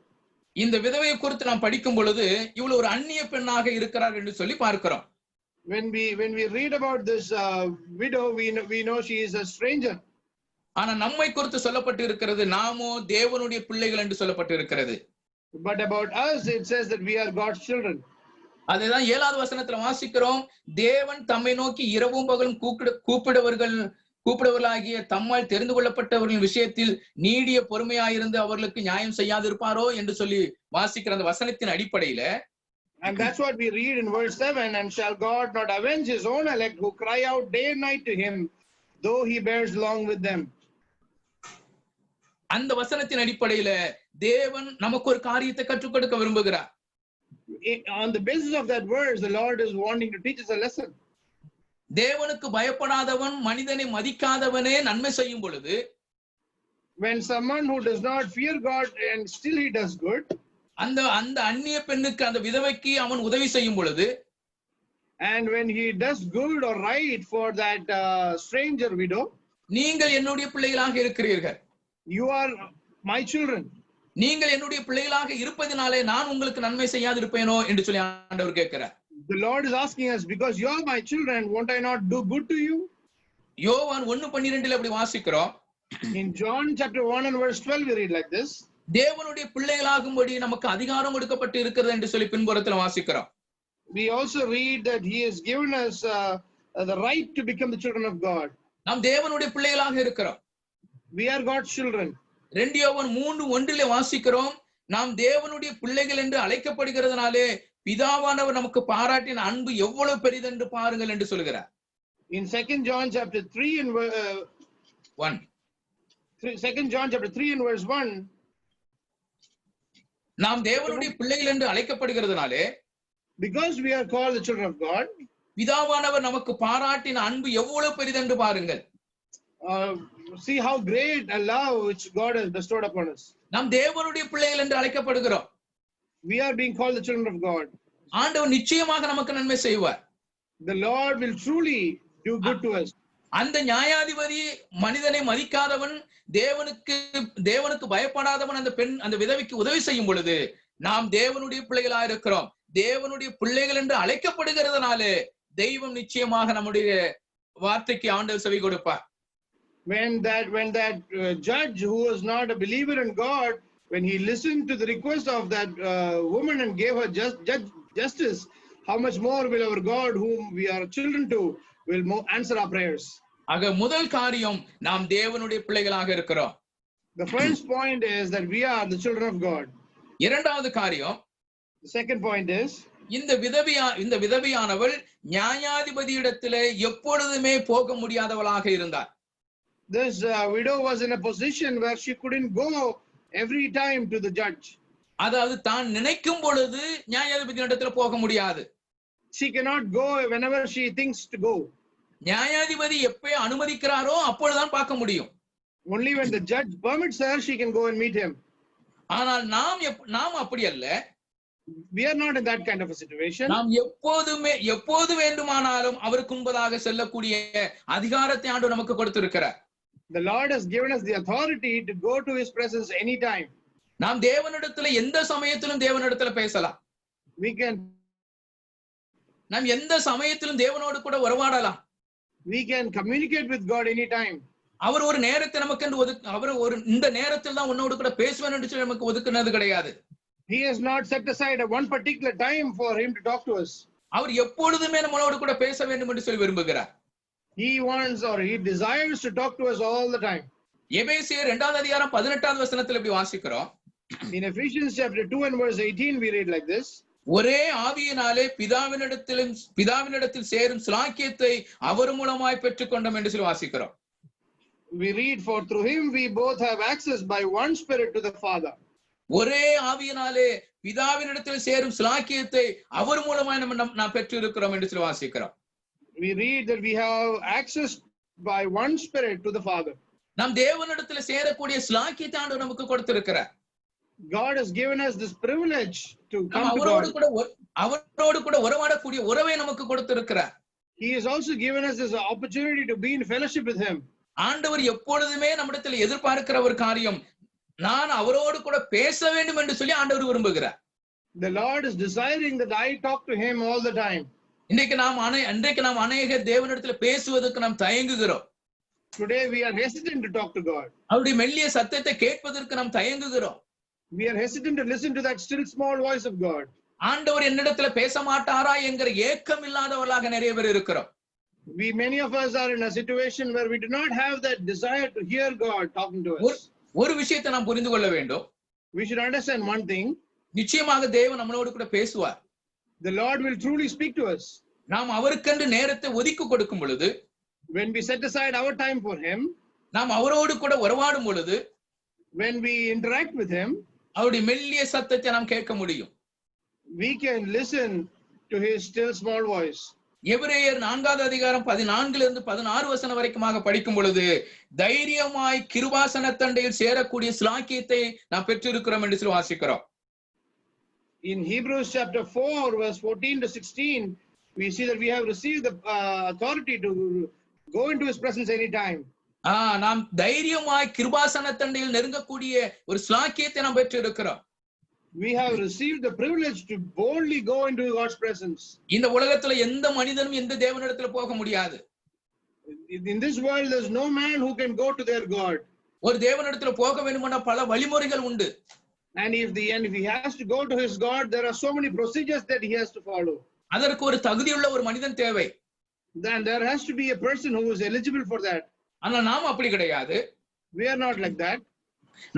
இந்த விதவையை குறித்து நாம் படிக்கும் பொழுது இவ்வளவு ஒரு அந்நிய பெண்ணாக இருக்கிறார் என்று சொல்லி பார்க்கிறோம். When we read about this widow, we know she is a stranger. ஆனா நம்மை குறித்து சொல்லப்பட்டு இருக்கிறது நாமோ தேவனுடைய பிள்ளைகள் என்று சொல்லப்பட்டு இருக்கிறது. But about us, it says that we are God's children. அதுதான் 7வது வசனத்துல வாசிக்கிறோம். தேவன் தம்மை நோக்கி இரவும் பகலும் கூப்பிடுவர்களாகிய தம்மால் தெரிந்து கொள்ளப்பட்டவர்களின் விஷயத்தில் நீடிய பொறுமையாயிருந்து அவர்களுக்கு நியாயம் செய்யாது இருப்பாரோ என்று சொல்லி வாசிக்கிற அந்த வசனத்தின் அடிப்படையில, and that's what we read in verse 7, and shall God not avenge his own elect who cry out day and night to him, though he bears long with them. அந்த வசனத்தின் அடிப்படையில தேவன் நமக்கு ஒரு காரியத்தை கற்றுக் கொடுக்க விரும்புகிறார். On the basis of that verse, the Lord is wanting to teach us a lesson. தேவனுக்கு பயப்படாதவன் மனிதனை மதிக்காதவனே நன்மை செய்யும் பொழுது, when someone who does not fear God and still he does good, அந்த அந்நிய பெண்ணுக்கு அந்த விதவைக்கு அவன் உதவி செய்யும் பொழுது, and when he does good or right for that stranger widow, நீங்கள் என்னுடைய பிள்ளைகளாக இருக்கிறீர்கள், you are my children, நீங்கள் என்னுடைய பிள்ளைகளாக இருப்பதினாலே நான் உங்களுக்கு நன்மை செய்யாது இருப்பேனோ என்று சொல்லி ஆண்டவர் கேட்கிறார். the Lord is asking us, because you are my children, won't I not do good to you? யோவான் 1:12 அப்படி வாசிக்கிறோம். In John chapter 1 and verse 12 we read like this, தேவனுடைய பிள்ளைகளாகும்படி நமக்கு அதிகாரம் கொடுக்கப்பட்டு இருக்கிறது என்று சொல்லி பின்புறத்தில் வாசிக்கிறோம். we also read that he has given us the right to become the children of God. நாம் தேவனுடைய பிள்ளைகளாக இருக்கிறோம். We are God's children. 2 யோவான் 3:1 வாசிக்கிறோம், நாம் தேவனுடைய பிள்ளைகள் என்று அழைக்கப்படுகிறதுனாலே பிதாவானவர் நமக்கு பாராட்டின அன்பு எவ்வளவு பெரிதென்று பாருங்கள் என்று சொல்கிறார். In 2 John chapter 3 and 1 2 John chapter 3 and verse 1, நாம் தேவனுடைய பிள்ளைகள் என்று அழைக்கப்படுகிறதுனாலே, because we are called the children of God, பிதாவானவர் நமக்கு பாராட்டின அன்பு எவ்வளவு பெரிதென்று பாருங்கள். see how great a love which God has bestowed upon us. நாம் தேவனுடைய பிள்ளைகள் என்று அழைக்கப்படுகிறோம். We are being called the children of God. ஆண்டவர் நிச்சயமாக நமக்கு நன்மை செய்வார். The Lord will truly do good to us. அந்த நியாயாதிபதி மனிதனை மதிக்காதவன், தேவனுக்கு பயப்படாதவன் அந்த விதவைக்கு உதவி செய்யும் பொழுது நாம் தேவனுடைய பிள்ளைகளாக இருக்கிறோம். தேவனுடைய பிள்ளைகள் என்று அழைக்கப்படுகிறதுனாலே தெய்வம் நிச்சயமாக நம்முடைய வார்த்தைக்கு ஆண்டவர் செவி கொடுப்பார். When that judge who was not a believer in God, when he listened to the request of that woman and gave her justice, how much more will our God, whom we are children to, will answer our prayers. ஆக முதல் காரியம் நாம் தேவனுடைய பிள்ளைகளாக இருக்கிறோம். The first point is that we are the children of God. இரண்டாவது காரியம், the second point is, இந்த விதவையானவள் நியாயாதிபதியிடத்திலே எப்பொழுதுமே போக முடியாதவளாக இருந்தார். This widow was in a position where she couldn't go every time to the judge. அதாவது தான் நினைக்கும் பொழுது நியாயாதிபதியிடத்துல போக முடியாது. She cannot go whenever she thinks to go. நியாயாதிபதி எப்ப அனுமதிக்கிறாரோ அப்பொழுதுதான் பார்க்க முடியும். Only when the judge permits her, she can go and meet him. ஆனால் நாம் அப்படி அல்ல. We are not in that kind of a situation. நாம் எப்போது வேண்டுமானாலும் அவருக்கு முன்பதாக செல்லக்கூடிய அதிகாரத்தை ஆண்டவர் நமக்கு கொடுத்திருக்கிறார். The Lord has given us the authority to go to his presence anytime. நாம் தேவனிடத்துல எந்த சமயத்திலும் தேவனிடத்துல பேசலாம். நாம் எந்த சமயத்திலும் தேவனோடு கூட உறவாடலாம். We can communicate with God anytime. அவர் ஒரு நேரத்தை நமக்கு இந்த நேரத்தில் தான் உன்னோடு கூட பேசுவேன் என்று சொல்லி நமக்கு ஒதுக்குனது கிடையாது. He has not set aside one particular time for him to talk to us. அவர் எப்பொழுதுமே நம்மளோடு கூட பேச வேண்டும் என்று சொல்லி விரும்புகிறார். He wants or he desires to talk to us all the time. எபேசியர் 2வது அதிகாரம் 18வது வசனத்தில் இப்படி வாசிக்கிறோம். In Ephesians chapter 2 and verse 18 we read like this. ஒரே ஆவியினாலே பிதாவினிடத்தில் சேரும் ஸ்லாக்கியத்தை அவர் மூலமாய் பெற்றுக்கொண்டோம் என்று சொல்லி வாசிக்கிறோம். We read, for through him we both have access by one spirit to the Father. ஒரே ஆவியினாலே பிதாவினிடத்தில் சேரும் ஸ்லாக்கியத்தை அவர் மூலமாய் நாம் பெற்று இருக்கிறோம் என்று சொல்லி வாசிக்கிறோம். We read that we have access by one spirit to the Father. நாம் தேவனிடத்தில் சேரக்கூடிய ஸ்லாக்கியத்தை ஆண்டவர் நமக்கு கொடுத்திருக்கிறார். God has given us this privilege to come to God. அவரோடு கூட உறவாடக்கூடிய உறவை நமக்கு கொடுத்திருக்கிறார். He has also given us this opportunity to be in fellowship with him. ஆண்டவர் எப்பொழுதுமே நம்மிடத்தில் எதிர்பார்க்கிற ஒரு காரியம், நான் அவரோடு கூட பேச வேண்டும் என்று சொல்லி ஆண்டவர் விரும்புகிறார். The Lord is desiring that I talk to him all the time. இன்றைக்கு நாம் அநேக தேவனிடத்தில் பேசுவதற்கு நாம் தயங்குகிறோம். Today we are hesitant to talk to God. அவருடைய மெல்லிய சத்தத்தை கேட்பதற்கு நாம் தயங்குகிறோம். We are hesitant to listen to that still small voice of God. ஆண்டவர் என்னிடத்துல பேச மாட்டாரா என்கிற ஏக்கம் இல்லாதவர்களாக நிறைய பேர் இருக்கிறோம். Many of us are in a situation where we do not have that desire to hear God talking to us. ஒரு விஷயத்தை நாம் புரிந்து கொள்ள வேண்டும். We should understand one thing. நிச்சயமாக தேவன் நம்மளோடு கூட பேசுவார். The Lord will truly speak to us. நாம் அவருக்கென்று நேரத்தை ஒதுக்கி கொடுக்கும் பொழுது, when we set aside our time for him, நாம் அவரோடு கூட உறவாடும் பொழுது, when we interact with him, அவருடைய மெல்லிய சத்தத்தை நாம் கேட்க முடியும். we can listen to his still small voice. எபிரேயர் 4வது அதிகாரம் 14 16 வசனம் வரைக்குமாக படிக்கும் பொழுது, தைரியமாய் கிருபாசன தண்டையில் சேரக்கூடிய ஸ்லாக்கியத்தை நாம் பெற்றிருக்கிறோம் என்று சொல்லி வாசிக்கிறோம். In Hebrews chapter 4 verse 14 to 16, we see that we have received the authority to go into his presence anytime. நாம் தைரியமாய் கிருபாசன தண்டையில் நெருங்கக்கூடிய ஒரு ஸ்லாக்கியத்தை நாம் பெற்றிருக்கிறோம். We have received the privilege to boldly go into God's presence. இந்த உலகத்துல எந்த மனிதனும் எந்த தேவனிடத்துல போக முடியாது. In this world there's no man who can go to their God. ஒரு தேவனிடத்துல போக வேண்டும்னா பல வழிமுறைகள் உண்டு. And if he has to go to his God, there are so many procedures that he has to follow. அதற்கு ஒரு தகுதியுள்ள ஒரு மனிதன் தேவை. Then there has to be a person who is eligible for that. ஆனா நாம் அப்படி கிடையாது. We are not like that.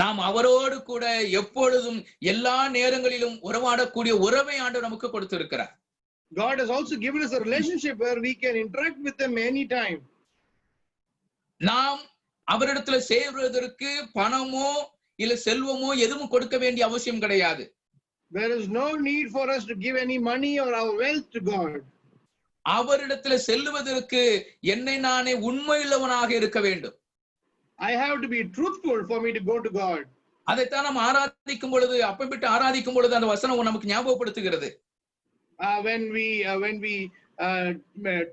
நாம் அவரோடு கூட எப்பொழுதும் எல்லா நேரங்களிலும் உறவாடக்கூடிய உறவை ஆண்டவர் நமக்கு கொடுத்திருக்கிறார். God has also given us a relationship where we can interact with him anytime. நாம் அவரிடத்துல சேர்வதற்கு பணமோ இல்ல செல்வமோ எதுவும் கொடுக்க வேண்டிய அவசியம் கிடையாது. There is no need for us to give any money or our wealth to God. அவரிடத்துல செல்லுவதற்கு என்னை நானே உண்மையுள்ளவனாக இருக்க வேண்டும். I have to be truthful for me to go to God. அதைத்தான் நாம் ஆராதிக்கும் பொழுது, அப்பமிட்டு ஆராதிக்கும் பொழுது அந்த வசனம் நமக்கு ஞாபகப்படுத்துகிறது. When we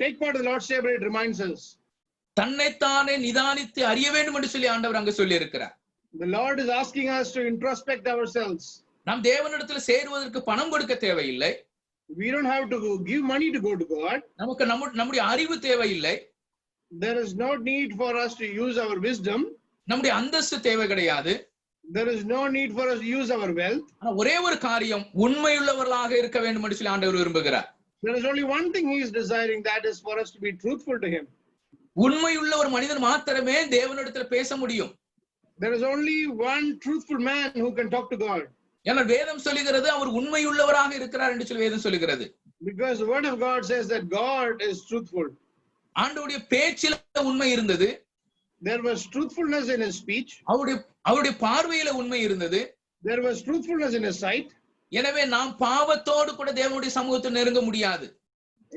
take part of the Lord's Table, it reminds us. தன்னைத்தானே நிதானித்து அறிய வேண்டும் என்று சொல்லி ஆண்டவர் அங்கு சொல்லி இருக்கிறார். The Lord is asking us to introspect ourselves. நாம் தேவனிடத்துல சேருவதற்கு பணம் கொடுக்க தேவையில்லை. We don't have to give money to go to God. நமக்கு நம்முடைய அறிவு தேவையில்லை. There is no need for us to use our wisdom. நம்முடைய அந்தஸ்து தேவை கிடையாது. There is no need for us to use our wealth. ஆனா ஒரே ஒரு காரியம், உண்மையுள்ளவர்களாக இருக்க வேண்டும் என்று சொல்லி ஆண்டவர் விரும்புகிறார். There is only one thing he is desiring, that is for us to be truthful to him. உண்மையுள்ள ஒரு மனிதன் மாத்திரமே தேவனிடத்துல பேச முடியும். There is only one truthful man who can talk to God. ஏன்னா வேதம் சொல்லுகிறது அவர் உண்மையுள்ளவராக இருக்கிறார் என்று சொல்லி வேதம் சொல்லுகிறது. Because the word of God says that God is truthful. ஆண்டவருடைய பேச்சில உண்மை இருந்தது. There was truthfulness in his speech. அவருடைய பார்வையில உண்மை இருந்தது. There was truthfulness in his sight. எனவே நாம் பாவத்தோடு கூட தேவனுடைய சமூகத்தில் நெருங்க முடியாது.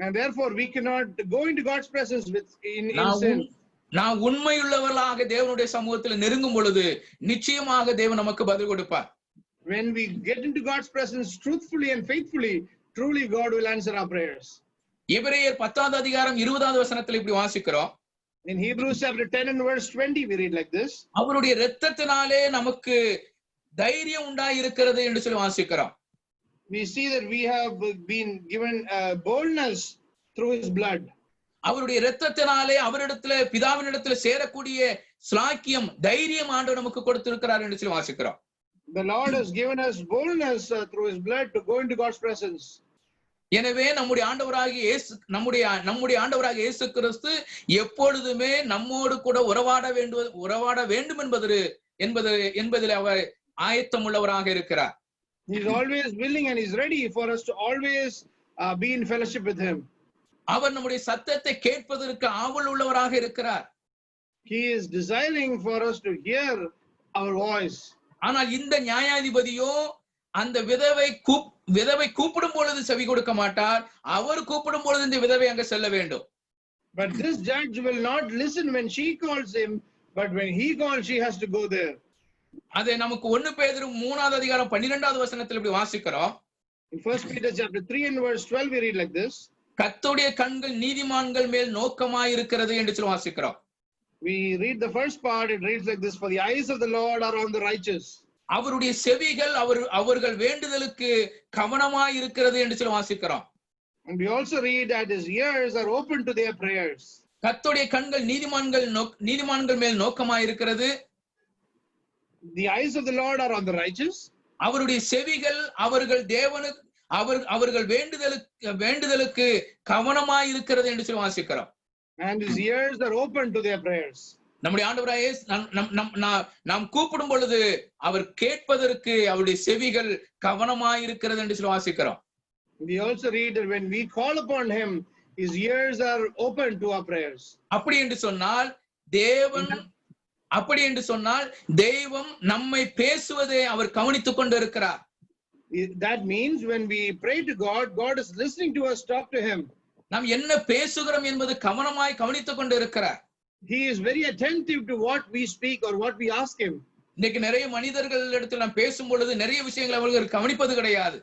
And therefore we cannot go into God's presence in sin. நாம் உண்மையுள்ளவர்களாக தேவனுடைய சமூகத்தில் நெருங்கும் பொழுது நிச்சயமாக தேவன் நமக்கு பதில் கொடுப்பார். When we get into God's presence truthfully and faithfully, truly God will answer our prayers. எபிரேயர் 10வது அதிகாரம் 20வது வசனத்தில் இப்படி வாசிக்கிறோம். In Hebrews chapter 10 and verse 20 we read like this. அவருடைய இரத்தத்தினாலே நமக்கு தைரியம் உண்டாயிருக்கிறது என்று சொல்லி வாசிக்கிறோம். We see that we have been given boldness through his blood. அவருடைய இரத்தத்தினாலே அவரிடத்துல பிதாவினிடத்துல சேரக்கூடிய ஸ்லாக்கியம், தைரியம் ஆண்டவர் நமக்கு கொடுத்திருக்கிறார் என்று சொல்லி வாசிக்கிறோம். The Lord has given us boldness through his blood to go into God's presence. எனவே நம்முடைய ஆண்டவராகிய இயேசு கிறிஸ்து எப்பொழுதுமே நம்மோடு கூட உறவாட வேண்டும் என்பதில் அவர் ஆயத்தம் உள்ளவராக இருக்கிறார். He is always willing and is ready for us to always be in fellowship with him. அவர் நம்முடைய சத்தத்தை கேட்பதற்கு ஆவல் உள்ளவராக இருக்கிறார். He is desiring for us to hear our voice. ஆனால் இந்த நியாயாதிபதியோ அந்த விதவை கூப்பிடும் பொழுது செவி கொடுக்க மாட்டார். அவர் கூப்பிடும் பொழுது இந்த விதவை அங்க செல்ல வேண்டும். But this judge will not listen when she calls him, but when he calls she has to go there. அதை நமக்கு 1 பேதுரு 3வது அதிகாரம் 12வது வசனத்தில் இப்படி வாசிக்கிறோம். In 1 Peter chapter 3 and verse 12 we read like this. கர்த்தருடைய கண்கள் நீதிமான்கள் மேல் நோக்கமாய் இருக்கிறது என்று சொல்லி வாசிக்கிறோம். We read the first part, it reads like this: for the eyes of the Lord are on the righteous. அவருடைய செவிகள் அவர்கள் வேண்டுதலுக்கு கவனமாய் இருக்கிறது என்று சொல்லி வாசிக்கிறோம். And we also read that his ears are open to their prayers. கர்த்தருடைய கண்கள் நீதிமான்கள் மேல் நோக்கமாய் இருக்கிறது. The eyes of the Lord are on the righteous. அவருடைய செவிகள் அவர்கள் வேண்டுதலுக்கு கவனமாய் இருக்கிறது என்று சொல்லி வாசிக்கிறோம். And his ears are open to their prayers. நம்முடைய ஆண்டவராகிய நாம் கூப்பிடும் பொழுது அவர் கேட்பதற்கு அவருடைய செவிகள் கவனமாய் இருக்கிறது என்று சொல்லி வாசிக்கிறோம். We also read that when we call upon him, his ears are open to our prayers. அப்படி என்று சொன்னால் தெய்வம் நம்மை பேசுவதை அவர் கவனித்துக் கொண்டிருக்கிறார். That means when we pray to God, God is listening to us talk to him. நாம் என்ன பேசுகிறோம் என்பது கவனமாய் கவனித்துக் கொண்டிருக்கிறார். He is very attentive to what we speak or what we ask him. இன்னைக்கு நிறைய மனிதர்கள் இடத்தில் நாம் பேசும் பொழுது நிறைய விஷயங்களை அவர்கள் கவனிப்பது கிடையாது.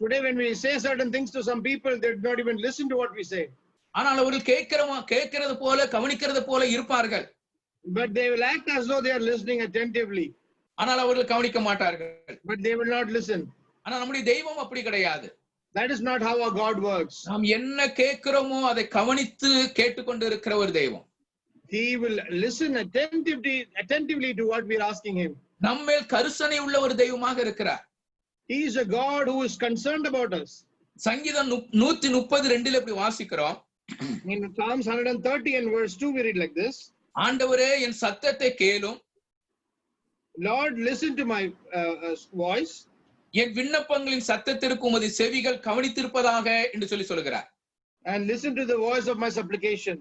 Today when we say certain things to some people, they do not even listen to what we say. ஆனால் அவர்கள் கேட்கிறது போல கவனிக்கிறது போல இருப்பார்கள். But they will act as though they are listening attentively. ஆனால் அவர்கள் கவனிக்க மாட்டார்கள். But they will not listen. ஆனால் நம்முடைய தெய்வம் அப்படி கிடையாது. That is not how our God works. நாம் என்ன கேட்கிறோமோ அதை கவனித்து கேட்டுக்கொண்டு இருக்கிற ஒரு தெய்வம். He will listen attentively to what we are asking him. நம்மேல் கருசனை உள்ள ஒரு தெய்வமாக இருக்கிறார். He is a God who is concerned about us. சங்கீதம் 132 இப்படி வாசிக்கிறோம். In Psalms 130 and verse 2 we read like this: ஆண்டவரே என் சத்தத்தை கேளும். Lord, listen to my voice. என் விண்ணப்பங்களின் சத்தத்திற்கு உமது செவிகள் கவனித்திருப்பதாக என்று சொல்லுகிறார். And listen to the voice of my supplication.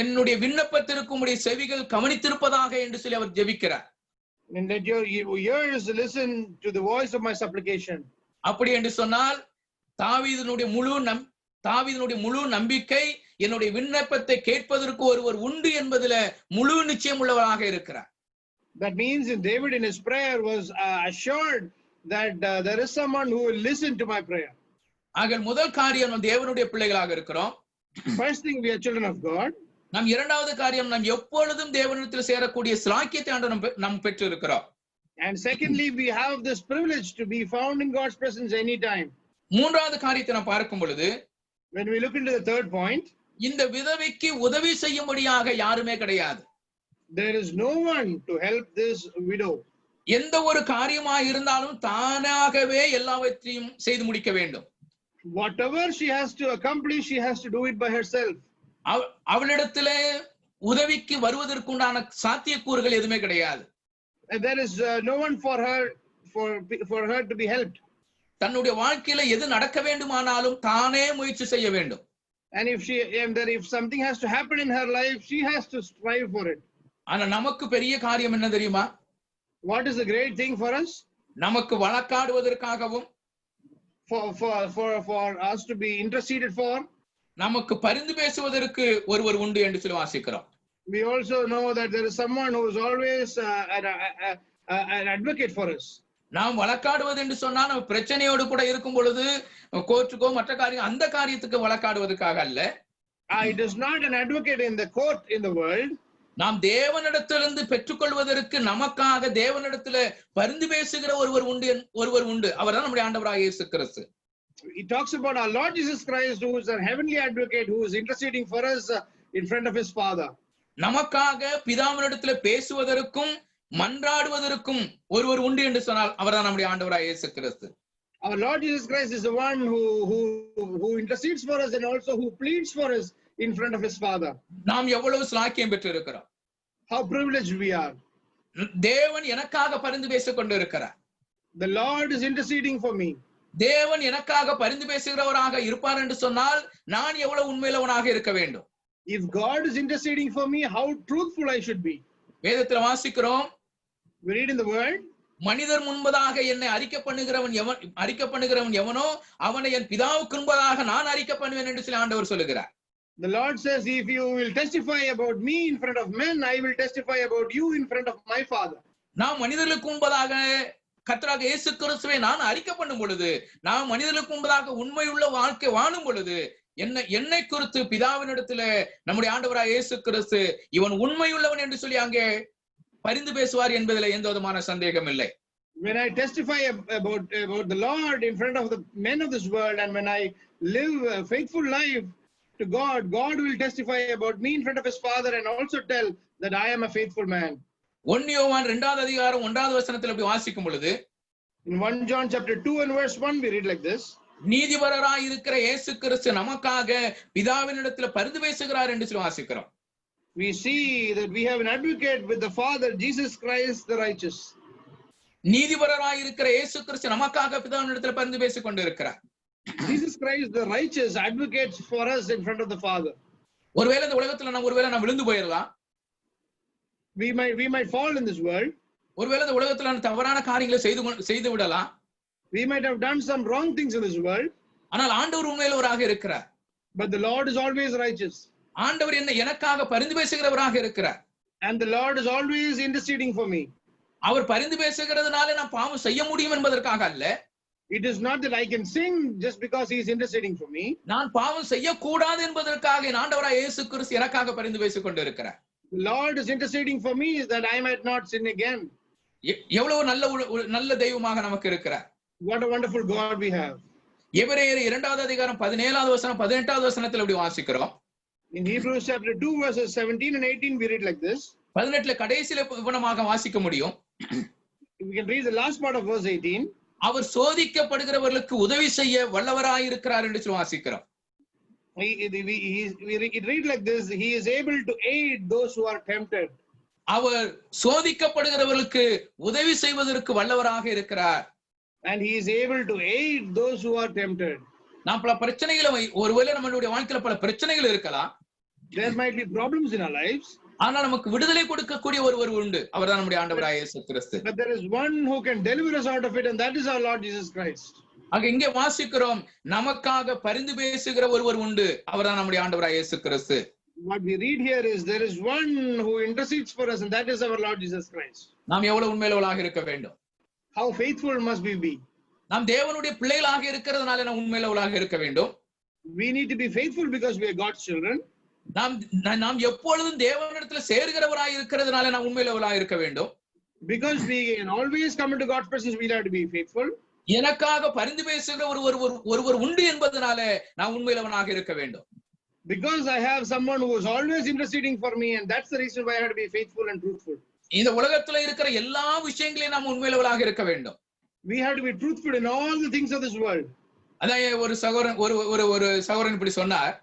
என்னுடைய விண்ணப்பத்திற்கு உம்முடைய செவிகள் கவனித்திருப்பதாக என்று சொல்லி அவர் ஜெபிக்கிறார். And let your ears listen to the voice of my supplication. அப்படி என்று சொன்னால் தாவீதினுடைய முழு நம்பிக்கை என்னுடைய விண்ணப்பத்தை கேட்பதற்கு ஒருவர் உண்டு என்பதில முழு நிச்சயம் உள்ளவராக இருக்கிறார். That means in David in his prayer was assured that there is someone who will listen to my prayer. ஆக முதல் காரியம் நாம் தேவனுடைய பிள்ளைகளாக இருக்கிறோம். First thing, we are children of God. நாம் இரண்டாவது காரியம் நாம் எப்பொழுதும் தேவனிடத்தில் சேரக்கூடிய ஸ்லாக்கியத்தை ஆண்டவர் நாம் பெற்று இருக்கிறோம். And secondly, we have this privilege to be found in God's presence anytime. மூன்றாவது காரியத்தை நாம் பார்க்கும் பொழுது, when we look into the third point, இந்த விதவைக்கு உதவி செய்யும்படியாக யாருமே கிடையாது. there is no one to help this widow. எந்த ஒரு காரியமாக இருந்தாலும் தானாகவே எல்லாவற்றையும் செய்து முடிக்க வேண்டும். Whatever she has to accomplish, she has to do it by herself. அவளிடத்திலே உதவிக்கு வருவதற்குண்டான சாத்தியக்கூறுகள் எதுவுமே கிடையாது. There is no one for her to be helped. தன்னுடைய வாழ்க்கையில எது நடக்க வேண்டுமானாலும் தானே முயற்சி செய்ய வேண்டும். And if something has to happen in her life, she has to strive for it. ஆனா நமக்கு பெரிய காரியம் என்ன தெரியுமா? What is the great thing for us? நமக்கு வழக்காடுவதற்காகவும் for us to be interceded for, நமக்கு பரிந்து பேசுவதற்கு ஒருவர் உண்டு என்று சொல்லி வாசிக்கிறோம். We also know that there is someone who is always an advocate for us. நாம் வழக்காடுவது என்று சொன்னால் நம்ம பிரச்சனையோடு கூட இருக்கும் பொழுது கோர்ட்டுக்கோ மற்ற காரியம் அந்த காரியத்துக்கு வழக்காடுவதற்காக அல்ல. It is not an advocate in the court in the world. நாம் தேவனிடத்திலிருந்து பெற்றுக்கொள்வதற்கு நமக்காக தேவனிடத்துல பரிந்து பேசுகிற ஒருவர் உண்டு. அவர்தான் நம்முடைய ஆண்டவராகிய இயேசு கிறிஸ்து. He talks about our Lord Jesus Christ, who is a heavenly advocate, who is interceding for us in front of his Father. நமக்காக பிதாவினிடத்துல பேசுவதற்கும் மன்றாடுவதற்கும் ஒருவர் உண்டு என்று சொன்னால் அவர்தான் நம்முடைய ஆண்டவராகிய இயேசு கிறிஸ்து. Our Lord Jesus Christ is the one who intercedes for us and also who pleads for us in front of his Father. நாம் எவ்வளவு ஸ்லாக்கியம் பெற்று இருக்கிறோம். How privileged we are. தேவன் எனக்காக பரிந்து பேசிக் கொண்டிருக்கிறார். The Lord is interceding for me. தேவன் எனக்காக பரிந்து பேசுகிறவராக இருப்பார் என்று சொன்னால் நான் எவ்வளவு உண்மையுள்ளவனாக இருக்க வேண்டும். If God is interceding for me, how truthful I should be. வேதத்துல வாசிக்கிறோம். We read in the word, மனிதர் முன்பதாக என்னை அறிக்கை பண்ணுகிறவன் எவனோ அவனை என் பிதாவுக்கு முன்பதாக நான் அறிக்கை பண்ணுவேன் என்று சொல்லி ஆண்டவர் சொல்லுகிறார். The Lord says, if you will testify about me in front of men, I will testify about you in front of my Father. நாம் மனிதர்களுக்கு முன்பதாக கர்த்தராகிய இயேசு கிறிஸ்துவை நான் அறிக்கை பண்ணும் பொழுது, நாம் மனிதர்களுக்கு முன்பதாக உண்மையுள்ள வாழ்க்கை வாழும் பொழுது என்னை குறித்து பிதாவினிடத்துல நம்முடைய ஆண்டவராய் இயேசு கிறிஸ்து இவன் உண்மையுள்ளவன் என்று சொல்லி அங்கே பரிந்து பேசுவார் என்பதில் எந்த விதமான சந்தேகம் இல்லை. When I testify about the Lord in front of the men of this world, and when I live a faithful life to God, God will testify about me in front of his Father and also tell that I am a faithful man. 1 யோவான் 2வது அதிகாரம் 1வது வசனத்தில் அப்படி வாசிக்கும் பொழுது, in 1 John chapter 2 and verse 1 we read like this. நீதிபரராய் இருக்கிற இயேசு கிறிஸ்து நமக்காக பிதாவினிடத்தில் பரிந்து பேசுகிறார் என்று சொல்லி வாசிக்கிறோம். We see that we have an advocate with the Father, Jesus Christ the righteous. நீதிபரராய் இருக்கிற இயேசு கிறிஸ்து நமக்காக பிதாவினிடத்தில் பரிந்து பேசிக் கொண்டிருக்கிறார். Jesus Christ the righteous advocates for us in front of the Father. ஒருவேளை இந்த உலகத்துல நம்ம விழுந்து போயிடலாம். We might fall in this world. ஒருவேளை இந்த உலகத்துல தவறான காரியங்களை செய்து விடலாம். We might have done some wrong things in this world. ஆனால் ஆண்டவர் உண்மையுள்ளவராக இருக்கிறார். But the Lord is always righteous. ஆண்டவர் எனக்காக பரிந்து பேசுகிறவராக இருக்கிறார். And the Lord is always interceding for me. அவர் பரிந்து பேசுகிறதுனால நான் பாவம் செய்ய முடியும் என்பதற்காக அல்ல. It is not that I can sin just because he is interceding for me. நான் பாவம் செய்யக்கூடாது என்பதற்காக என் ஆண்டவராய் இயேசு கிறிஸ்து எனக்காக பரிந்து பேசிக் கொண்டிருக்கிறார். The Lord is interceding for me that I might not sin again. எவ்வளவு நல்ல தெய்வமாக நமக்கு இருக்கிறார். What a wonderful God we have. எபிரேயர் 2வது அதிகாரம் 17வது வசனம் 18வது வசனத்தில் இப்படி வாசிக்கிறோம். In Hebrews chapter 2 verses 17 and 18 we read like this. 18ல கடைசியில விவரமாக வாசிக்க முடியும். We can read the last part of verse 18. அவர் சோதிக்கப்படுகிறவர்களுக்கு உதவி செய்ய வல்லவராய் இருக்கிறார் என்று சொல்லி வாசிக்கிறோம். It read like this: he is able to aid those who are tempted. அவர் சோதிக்கப்படுகிறவர்களுக்கு உதவி செய்வதற்கு வல்லவராக இருக்கிறார். And he is able to aid those who are tempted. நாம் பல பிரச்சனைகளை, ஒருவேளை நம்மளுடைய வாழ்க்கையில பல பிரச்சனைகள் இருக்கலாம். There might be problems in our lives. ஆனா நமக்கு விடுதலை கொடுக்கக்கூடிய ஒருவர் உண்டு. அவர்தான் நம்முடைய ஆண்டவராகிய இயேசு கிறிஸ்து. But there is one who can deliver us out of it, and that is our Lord Jesus Christ. அங்க இங்கே வாசிக்கிறோம், நமக்காக பரிந்து பேசுகிற ஒருவர் உண்டு. அவர்தான் நம்முடைய ஆண்டவராகிய இயேசு கிறிஸ்து. What we read here is there is one who intercedes for us, and that is our Lord Jesus Christ. நாம் எவ்வளவு உண்மையுள்ளவர்களாக இருக்க வேண்டும். How faithful must we be? நாம் தேவனுடைய பிள்ளைகளாக இருக்கிறதுனால நாம் உண்மையுள்ளவர்களாக இருக்க வேண்டும். We need to be faithful because we are God's children. நாம் எப்பொழுதும் தேவனிடத்துல சேர்கிறவராய் இருக்கிறதுனால நாம் உண்மையுள்ளவர்களாக இருக்க வேண்டும். Because we can always come into God's presence, we have to be faithful. எனக்காக பரிந்து பேசுகிற ஒருவர் உண்டு என்பதனால நான் உண்மையுள்ளவனாக இருக்க வேண்டும். Because I have someone who is always interceding for me, and that's the reason why I have to be faithful and truthful. இந்த உலகத்துல இருக்கிற எல்லா விஷயங்களையும் நாம் உண்மையுள்ளவர்களாக இருக்க வேண்டும். We have to be truthful in all the things of this world. அதான் ஒரு சகோதரன் இப்படி சொன்னார்.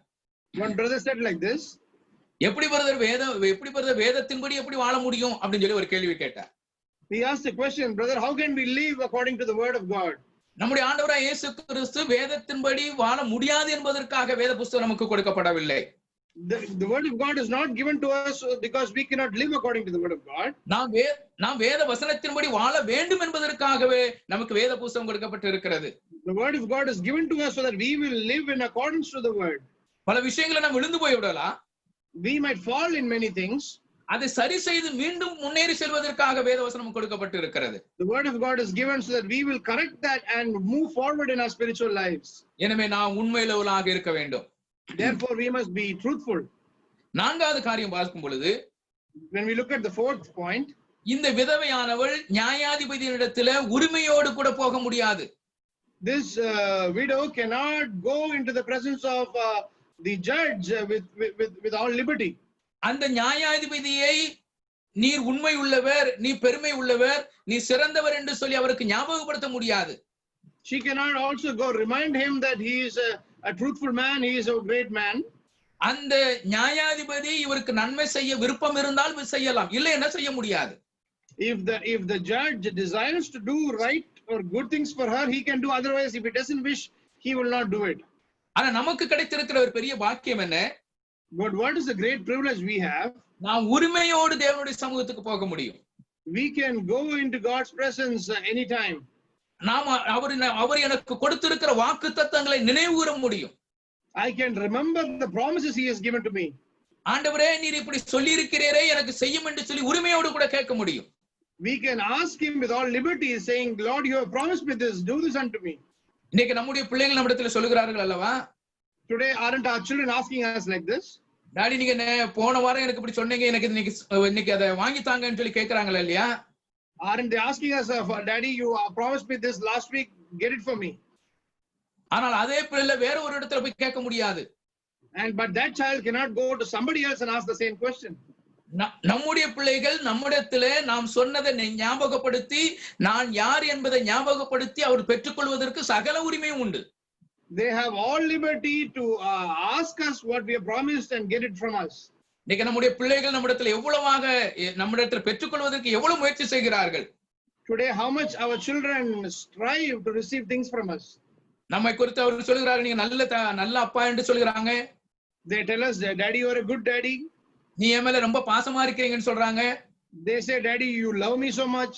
One brother said like this: எப்படி பிரதர் வேதத்தின்படி எப்படி வாழ முடியும் அப்படின்னு சொல்லி ஒரு கேள்வி கேட்டார். He asked the question, brother, how can we live according to the word of God? நம்முடைய ஆண்டவராகிய இயேசு கிறிஸ்து வேதத்தின்படி வாழ முடியாது என்பதற்காக வேத புத்தகம் நமக்கு கொடுக்கப்படவில்லை. The word of God is not given to us because we cannot live according to the word of God. நாம் வேத வசனத்தின்படி வாழ வேண்டும் என்பதற்காகவே நமக்கு வேத புத்தகம் கொடுக்கப்பட்டிருக்கிறது. The word of God is given to us so that we will live in accordance to the word. பல விஷயங்களை நாம் விழுந்து போய் விடலாம். We might fall in many things. அதை சரி செய்து மீண்டும் முன்னேறி செல்வதற்காக வேத வசனம் கொடுக்கப்பட்டிருக்கிறது. The word of God is given so that we will correct that and move forward in our spiritual lives. எனவே நாம் உண்மையுள்ளவர்களாக இருக்க வேண்டும். Therefore we must be truthful. நான்காவது காரியம் பார்க்கும் பொழுது, when we look at the fourth point, இந்த விதவையானவள் நியாயாதிபதியினிடத்திலே உரிமையோடு கூட போக முடியாது. This widow cannot go into the presence of the judge with all liberty. அந்த நியாயாதிபதியை நீர் உண்மை உள்ளவர், நீ பெருமை உள்ளவர், நீ சிறந்தவர் என்று சொல்லி அவருக்கு ஞாபகப்படுத்த முடியாது. She cannot also go remind him that he is a truthful man, he is a great man. அந்த நியாயாதிபதி இவருக்கு நன்மை செய்ய விருப்பம் இருந்தால் செய்யலாம், இல்லை என்ன செய்ய முடியாது. If the judge desires to do right or good things for her, he can do. Otherwise, if he doesn't wish, he will not do it. ஆனா நமக்கு கிடைத்திருக்கிற ஒரு பெரிய பாக்கியம் என்ன? But what is the great privilege we have? நாம் உரிமையோடு தேவனுடைய சமூகத்துக்கு போக முடியும். We can go into God's presence anytime. நாம் அவர் எனக்கு கொடுத்திருக்கிற வாக்குத்தத்தங்களை நினைவு கூற முடியும். I can remember the promises he has given to me. ஆண்டவரே நீர் இப்படி சொல்லி இருக்கிறீரே எனக்கு செய்யும் என்று சொல்லி உரிமையோடு கூட கேட்க முடியும். We can ask him with all liberty, saying, Lord, you have promised me this, do this unto me. இன்னைக்கு நம்முடைய பிள்ளைகள் நம்மிடத்தில் சொல்லுகிறார்கள் அல்லவா? Today, aren't our children asking us like this? Daddy நீங்க போன வாரம் எனக்கு இப்படி சொன்னீங்க, எனக்கு இன்னைக்கு அதை வாங்கி தாங்கன்னு சொல்லி கேக்குறாங்களா இல்லையா? Aren't they asking us, Daddy, you promised me this last week, get it for me? ஆனால் அதே பிள்ளை வேற ஒரு இடத்துல போய் கேட்க முடியாது. But that child cannot go to somebody else and ask the same question. நம்முடைய பிள்ளைகள் நம்மிடத்திலே நாம் சொன்னதை ஞாபகப்படுத்தி, நான் யார் என்பதை ஞாபகப்படுத்தி அவர் பெற்றுக்கொள்வதற்கு சகல உரிமையும் உண்டு. They have all liberty to ask us what we have promised and get it from us. இன்னைக்கு நம்முடைய பிள்ளைகள் நம்மிடத்தில் எவ்வளவாக நம்மிடத்தில் பெற்றுக்கொள்வதற்கு எவ்வளவு முயற்சி செய்கிறார்கள். Today, how much our children strive to receive things from us. நம்மை குறித்து அவர்கள் சொல்கிறார்கள், நீங்க நல்ல அப்பா என்று சொல்கிறாங்க. They tell us, Daddy, you are a good daddy. நீ என் மேல ரொம்ப பாசமா இருக்கீங்கன்னு சொல்றாங்க. They say, Daddy, you love me so much.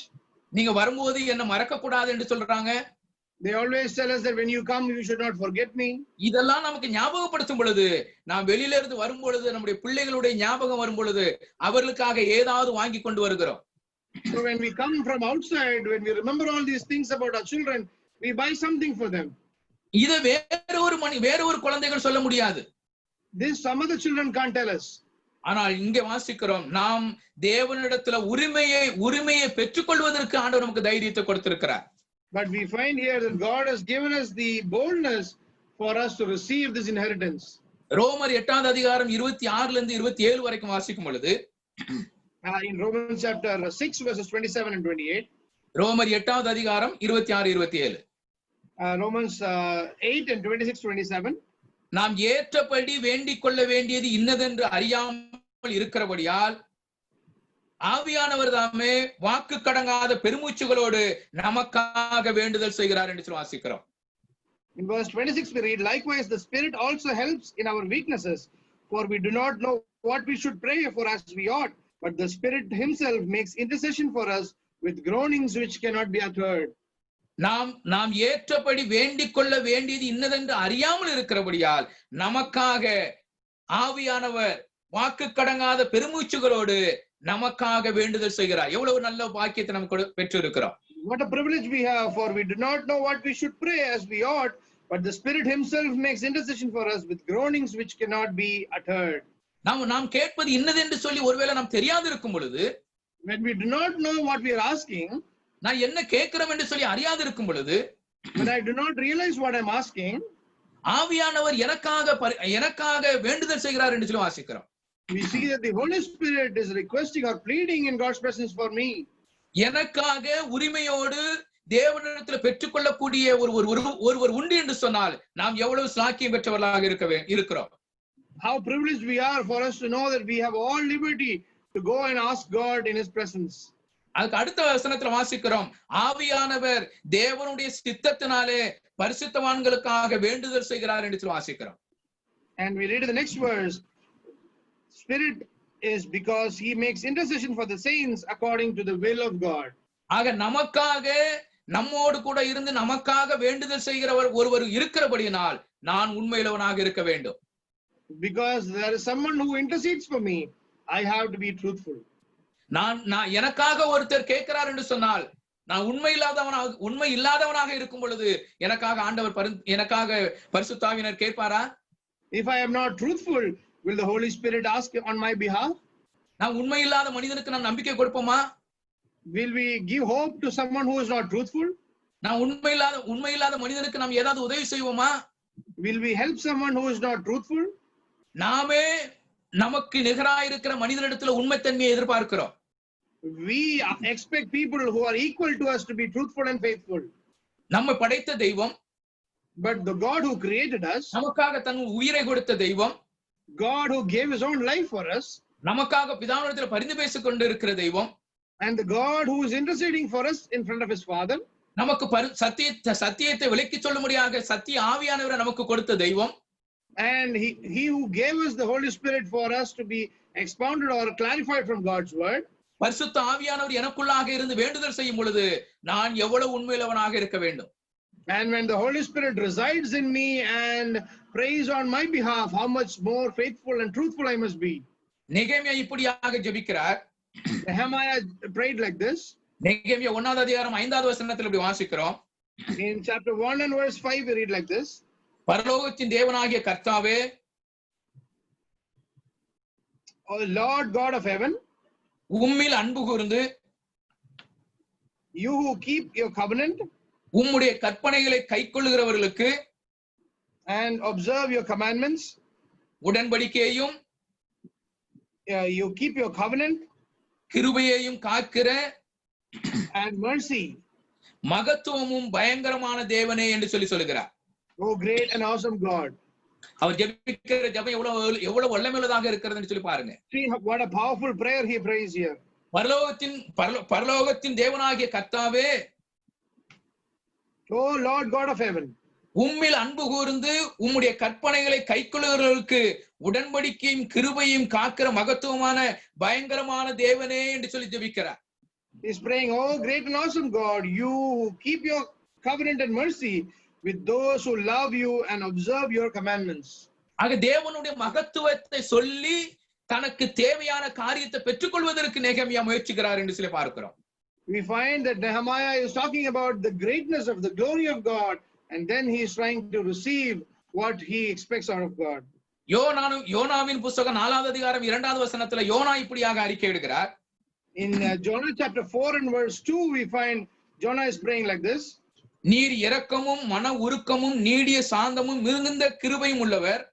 நீங்க வரும்போது என்ன மறக்க கூடாது என்று சொல்றாங்க. They always tell us that when you come, you should not forget me. இதெல்லாம் நமக்கு ஞாபகப்படுத்தும் பொழுது, நாம் வெளியில இருந்து வரும் பொழுது, நம்முடைய பிள்ளைகளுடைய ஞாபகம் வரும் பொழுது அவர்களுக்காக ஏதாவது வாங்கி கொண்டு வருகிறோம். So when we come from outside, when we remember all these things about our children, we buy something for them. இதை வேற ஒரு குழந்தைகள் சொல்ல முடியாது. This some other children can't tell us. ஆனால் இங்கே வாசிக்கிறோம், நாம் தேவனிடத்துல உரிமையை பெற்றுக்கொள்வதற்கு ஆண்டவர் நமக்கு தைரியத்தை கொடுத்திருக்கிறார். But we find here that God has given us the boldness for us to receive this inheritance. ரோமர் 8வது அதிகாரம் 26 இருந்து 27 வரைக்கும் வாசிக்கும் பொழுது, in Romans chapter 6 verses 27 and 28. ரோமர் 8வது அதிகாரம் 26 27. Romans 8 and 26-27. நாம் ஏற்றபடி வேண்டிக் கொள்ள வேண்டியது இன்னதென்று அறியாமல் இருக்கிறபடியால் ஆவியானவர் தாமே வாக்கு கடங்காத பெருமூச்சுகளோடு நமக்காக வேண்டுதல் செய்கிறார் என்று வாசிக்கிறோம். In verse 26 we read, likewise the Spirit also helps in our weaknesses, for we do not know what we should pray for as we ought, but the Spirit himself makes intercession for us with groanings which cannot be uttered. நாம் ஏற்றபடி வேண்டிக் கொள்ள வேண்டியது இன்னதென்று அறியாமல் இருக்கிறபடியால் நமக்காக ஆவியானவர் வாக்கு கடங்காத பெருமூச்சுகளோடு நமக்காக வேண்டுதல் செய்கிறார். எவ்வளவு நல்ல வாக்கியத்தை நமக்கு பெற்று இருக்கிறோம். What a privilege we have, for we do not know what we should pray as we ought, but the Spirit himself makes intercession for us with groanings which cannot be uttered. நாம் கேட்பது இன்னதென்று சொல்லி ஒருவேளை நாம் தெரியாது இருக்கும் பொழுது, when we do not know what we are asking, நான் என்ன கேட்கிறோம் என்று சொல்லி அறியாது இருக்கும் பொழுது, when I do not realize what I'm asking, ஆவியானவர் எனக்காக வேண்டுதல் செய்கிறார் என்று சொல்லி வாசிக்கிறோம். we see that the Holy Spirit is requesting or pleading in God's presence for me. எனக்காக உரிமையோடு தேவனிடத்தில் பெற்றுக்கொள்ளக்கூடிய ஒருவர் உண்டு என்று சொன்னால் நாம் எவ்வளவு சாக்கியம் பெற்றவர்களாக இருக்கிறோம். How privileged we are for us to know that we have all liberty to go and ask God in his presence. அதுக்கு அடுத்த வசனத்துல வாசிக்கிறோம், ஆவியானவர் தேவனுடைய சித்தத்தினாலே பரிசுத்தவான்களுக்காக வேண்டுதல் செய்கிறார் என்று சொல்லி வாசிக்கிறோம். And we read in the next verse, Spirit is because he makes intercession for the saints according to the will of God. ஆக நமக்காக நம்மோடு கூட இருந்து நமக்காக வேண்டுதல் செய்கிறவர் ஒருவர் இருக்கிறபடியினால் நான் உண்மையுள்ளவனாக இருக்க வேண்டும். Because there is someone who intercedes for me, I have to be truthful. நான் எனக்காக ஒருத்தர் கேட்கிறார் என்று சொன்னால் நான் உண்மை இல்லாதவனாக இருக்கும் பொழுது எனக்காக பரிசுத்த ஆவியானவர் கேட்பாரா? If I am not truthful, will the Holy Spirit ask on my behalf? நான் உண்மை இல்லாத மனிதனுக்கு நாம் நம்பிக்கை கொடுப்போமா? Will we give hope to someone who is not truthful? நான் உண்மை இல்லாத மனிதனுக்கு நாம் ஏதாவது உதவி செய்வோமா? Will we help someone who is not truthful? நாமே நமக்கு நிகராக இருக்கிற மனிதனிடத்தில் உண்மைத்தன்மையை எதிர்பார்க்கிறோம். We expect people who are equal to us to be truthful and faithful. நம்மை படைத்த தெய்வம், but the God who created us, நமக்காக தன் உயிரை கொடுத்த தெய்வம், God who gave his own life for us, நமக்காக பிதாவினிடத்தில் பரிந்து பேசிக் கொண்டு இருக்கிற தெய்வம், and the God who is interceding for us in front of his Father, நமக்கு சத்தியத்தை விளக்கிச் சொல்லும்படியாக சத்திய ஆவியானவரை நமக்கு கொடுத்த தெய்வம், and he who gave us the Holy Spirit for us to be expounded or clarified from God's word. பரிசுத்த ஆவியானவர் எனக்குள்ளாக இருந்து வேண்டுதல் செய்யும் பொழுது நான் எவ்வளவு உண்மையுள்ளவனாக இருக்க வேண்டும். And when the Holy Spirit resides in me and prays on my behalf, how much more faithful and truthful I must be. நெகேமியா இப்படியாக ஜெபிக்கிறார். Nehemiah prayed like this. நெகேமியா 1வது அதிகாரம் 5வது வசனத்தில் இப்படி வாசிக்கிறோம். In chapter 1 and verse 5 we read like this. பரலோகத்தின் தேவனாகிய கர்த்தாவே, O Lord God of heaven, உம்மில் அன்பு கூர்ந்து you who keep your covenant உம்முடைய கற்பனைகளை கைக்கொள்ளுகிறவர்களுக்கு and observe your commandments, உடன்படிக்கையையும் you keep your covenant கிருபையையும் காக்கிற and mercy. மகத்துவமும் பயங்கரமான தேவனே என்று சொல்லுகிறார். Oh great and awesome God. அவர் ஜெபிக்கிற ஜெபம் எவ்வளவு வல்லமையுள்ளதாக இருக்கிறது என்று சொல்லி பாருங்க. See what a powerful prayer he prays here. பரலோகத்தின் தேவனாகிய கர்த்தாவே, Oh Lord God of heaven, உம்மில் அன்பு கூர்ந்து உம்முடைய கற்பனைகளை கைக்கொள்ளுகிறவர்களுக்கு உடன்படிக்கையும் கிருபையும் காக்கிற மகத்துவமான பயங்கரமான தேவனே என்று சொல்லி ஜெபிக்கிறார். He's praying, oh great and awesome God, you who keep your covenant and mercy with those who love you and observe your commandments. ஆக தேவனுடைய மகத்துவத்தை சொல்லி தனக்கு தேவையான காரியத்தை பெற்றுக்கொள்வதற்கு நெகேமியா முயற்சிக்கிறார் என்று சொல்லி பார்க்கிறோம். We find that Nehemiah is talking about the greatness of the glory of God, and then he is trying to receive what he expects out of God. யோனாவின் புத்தகம் 4வது அதிகாரம் 2வது வசனத்துல யோனா இப்படியாக அறிக்கையிடுகிறார். In Jonah chapter 4 and verse 2, we find Jonah is praying like this. நீர் இரக்கமும் மன உருக்கமும் நீடிய சாந்தமும் மிகுந்த கிருபையும் உள்ளவர்.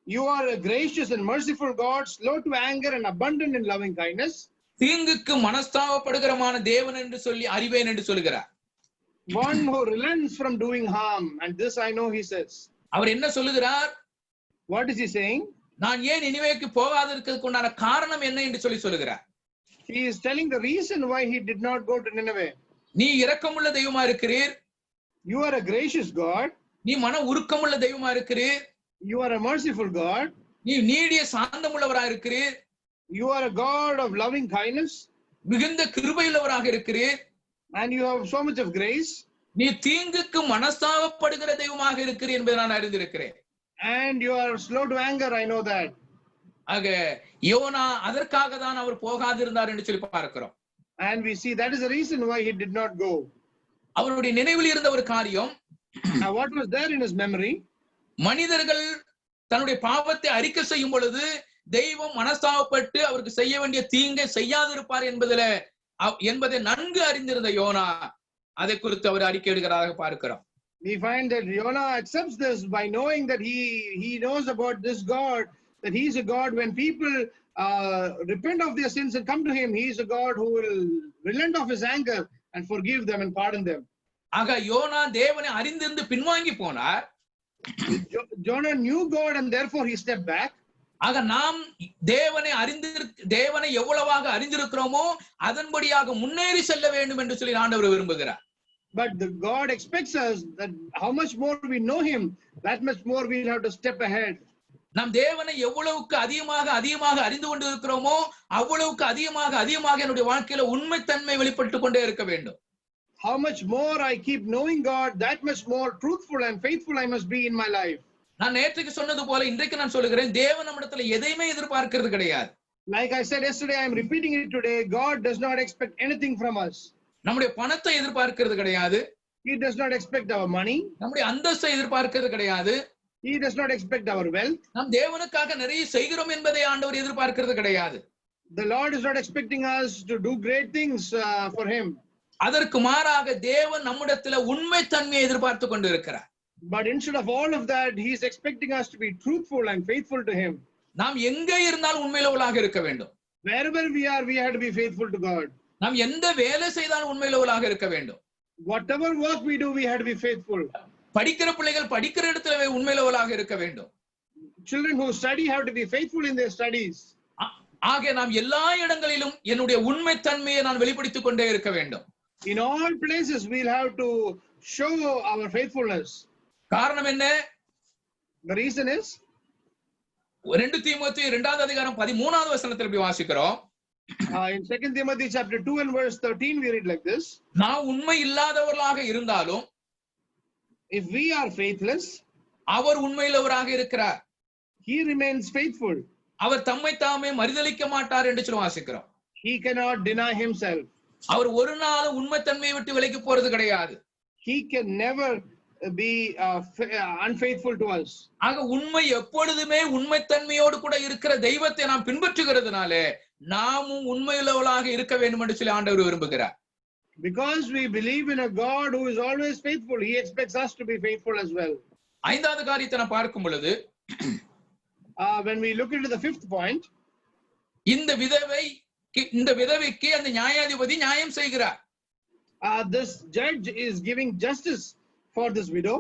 You are a gracious and merciful God, slow to anger and abundant in loving kindness. தீங்குக்கு மனஸ்தாபப்படுகிறமான தேவன் என்று சொல்லி அறிவேன் என்று சொல்கிறார். One who relents from doing harm, and this I know, he says. அவர் என்ன சொல்லுகிறார்? What is he saying? நான் ஏன் நினிவேக்கு போகாதிருக்கிறதுக்கு உண்டான காரணம் என்ன என்று சொல்லுகிறார். He is telling the reason why he did not go to Nineveh. நீ இரக்கமுள்ள தெய்வமா இருக்கிறீர். You are a gracious God. நீ மன உருக்கமுள்ள தெய்வமா இருக்கிறீர். You are a merciful God. நீ நீடிய சாந்தமுள்ளவராக இருக்கிறீர். You are a God of loving kindness. மிகுந்த கிருபையுள்ளவராக இருக்கிறீர். And you have so much of grace. நீ தீங்குக்கு மனஸ்தாபப்படுகிற தெய்வமாக இருக்கிறீர் என்பதை நான் அறிந்திருக்கிறேன். And you are slow to anger, I know that. ஆக யோனா அதற்காக தான் அவர் போகாதிருந்தார் என்று சொல்லி பார்க்கிறோம். And we see that is the reason why he did not go. அவருடைய நினைவில் இருந்த ஒரு காரியம், Now what was there in his memory? மனிதர்கள் தன்னுடைய பாவத்தை அறிக்கை செய்யும் பொழுது தெய்வம் மனஸ்தாபப்பட்டு அவருக்கு செய்ய வேண்டிய தீங்கை செய்யாதிருப்பார் என்பதை நன்கு அறிந்திருந்த யோனா அதை குறித்து அவர் அறிக்கையிடுகிறதாக பார்க்கிறோம். We find that Jonah accepts this by knowing that he knows about this God, that he is a God when people repent of their sins and come to him, he is a God who will relent of his anger and forgive them and pardon them. ஆக YONO தேவனை அறிந்திருந்து பின்வாங்கி போனார். Jonah knew God and therefore he stepped back. ஆக நாம் தேவனை எவ்வளவாக அறிந்திருக்கிறோமோ அதன்படியாக முன்னேறி செல்ல வேண்டும் என்று சொல்லி ஆண்டவர் விரும்புகிறார். But the God expects us that how much more we know him, that much more we'll have to step ahead. நாம் தேவனை எவ்வளவுக்கு அதிகமாக அறிந்து கொண்டு இருக்கிறோமோ அவ்வளவுக்கு அதிகமாக என்னுடைய வாழ்க்கையில உண்மைத்தன்மை வெளிப்பட்டு கொண்டே இருக்க வேண்டும். How much more I keep knowing God, that much more truthful and faithful I must be in my life. நான் நேற்றுக்கு சொன்னது போல இன்றைக்கு நான் சொல்லுகிறேன், தேவன் நம்மிடத்துல எதையுமே எதிர்பார்க்கிறது கிடையாது. Like I said yesterday, I am repeating it today. God does not expect anything from us. நம்முடைய பணத்தை எதிர்பார்க்கிறது கிடையாது. He does not expect our money. நம்முடைய அந்தஸ்தை எதிர்பார்க்கிறது கிடையாது. He does not expect our wealth. நாம் தேவனுக்காக நிறைய செய்கிறோம் என்பதை ஆண்டவர் எதிர்பார்க்கிறது கிடையாது. The Lord is not expecting us to do great things for him. அதற்கு மாறாக தேவன் நம்மிடத்துல உண்மைத்தன்மையை எதிர்பார்த்து கொண்டு இருக்கிறார். But instead of all of that, he is expecting us to be truthful and faithful to him. நாம் எங்கே இருந்தாலும் உண்மையுள்ளவர்களாக இருக்க வேண்டும். Wherever we are, we have to be faithful to God. நாம் எந்த வேலை செய்தாலும் உண்மையுள்ளவர்களாக இருக்க வேண்டும். Whatever work we do, we have to be faithful. படிக்கிற பிள்ளைகள் படிக்கிற இடத்துல உண்மையுள்ளவர்களாக இருக்க வேண்டும். Children who study have to be faithful in their studies. ஆக நாம் எல்லா இடங்களிலும் என்னுடைய உண்மைத்தன்மையை நான் வெளிப்படுத்திக் கொண்டே இருக்க வேண்டும். In all places, we'll have to show our faithfulness. காரணம் என்ன? The reason is 2 தீமோத்தேயு 2வது அதிகாரம் 13வது வசனத்தில் போய் வாசிக்கிறோம். In 2 Timothy chapter 2 and verse 13 we read like this. நாம் உண்மை இல்லாதவர்களாக இருந்தாலும் If we are faithless, அவர் உண்மையுள்ளவராக இருக்கிறார். he remains faithful. அவர் தம்மை தாமே மறுதலிக்க மாட்டார் என்று சொல்லி வாசிக்கிறோம். He cannot deny himself. அவர் ஒரு நாளும் உண்மைத்தன்மையை விட்டு விலகி போறது கிடையாது. He can never be unfaithful to us. ஆக உண்மை எப்பொழுதுமே உண்மைத்தன்மையோடு கூட இருக்கிற தெய்வத்தை நாம் பின்பற்றுகிறதுனாலே நாமும் உண்மையுள்ளவர்களாக இருக்க வேண்டும் என்று சொல்லி ஆண்டவர் விரும்புகிறார். Because we believe in a God who is always faithful, he expects us to be faithful as well. ஐந்தாவது காரியத்தை நாம் பார்க்கும் பொழுது When we look into the fifth point, இந்த விதவைக்கு அந்த நியாயாதிபதி நியாயம் செய்கிறார். this judge is giving justice for this widow.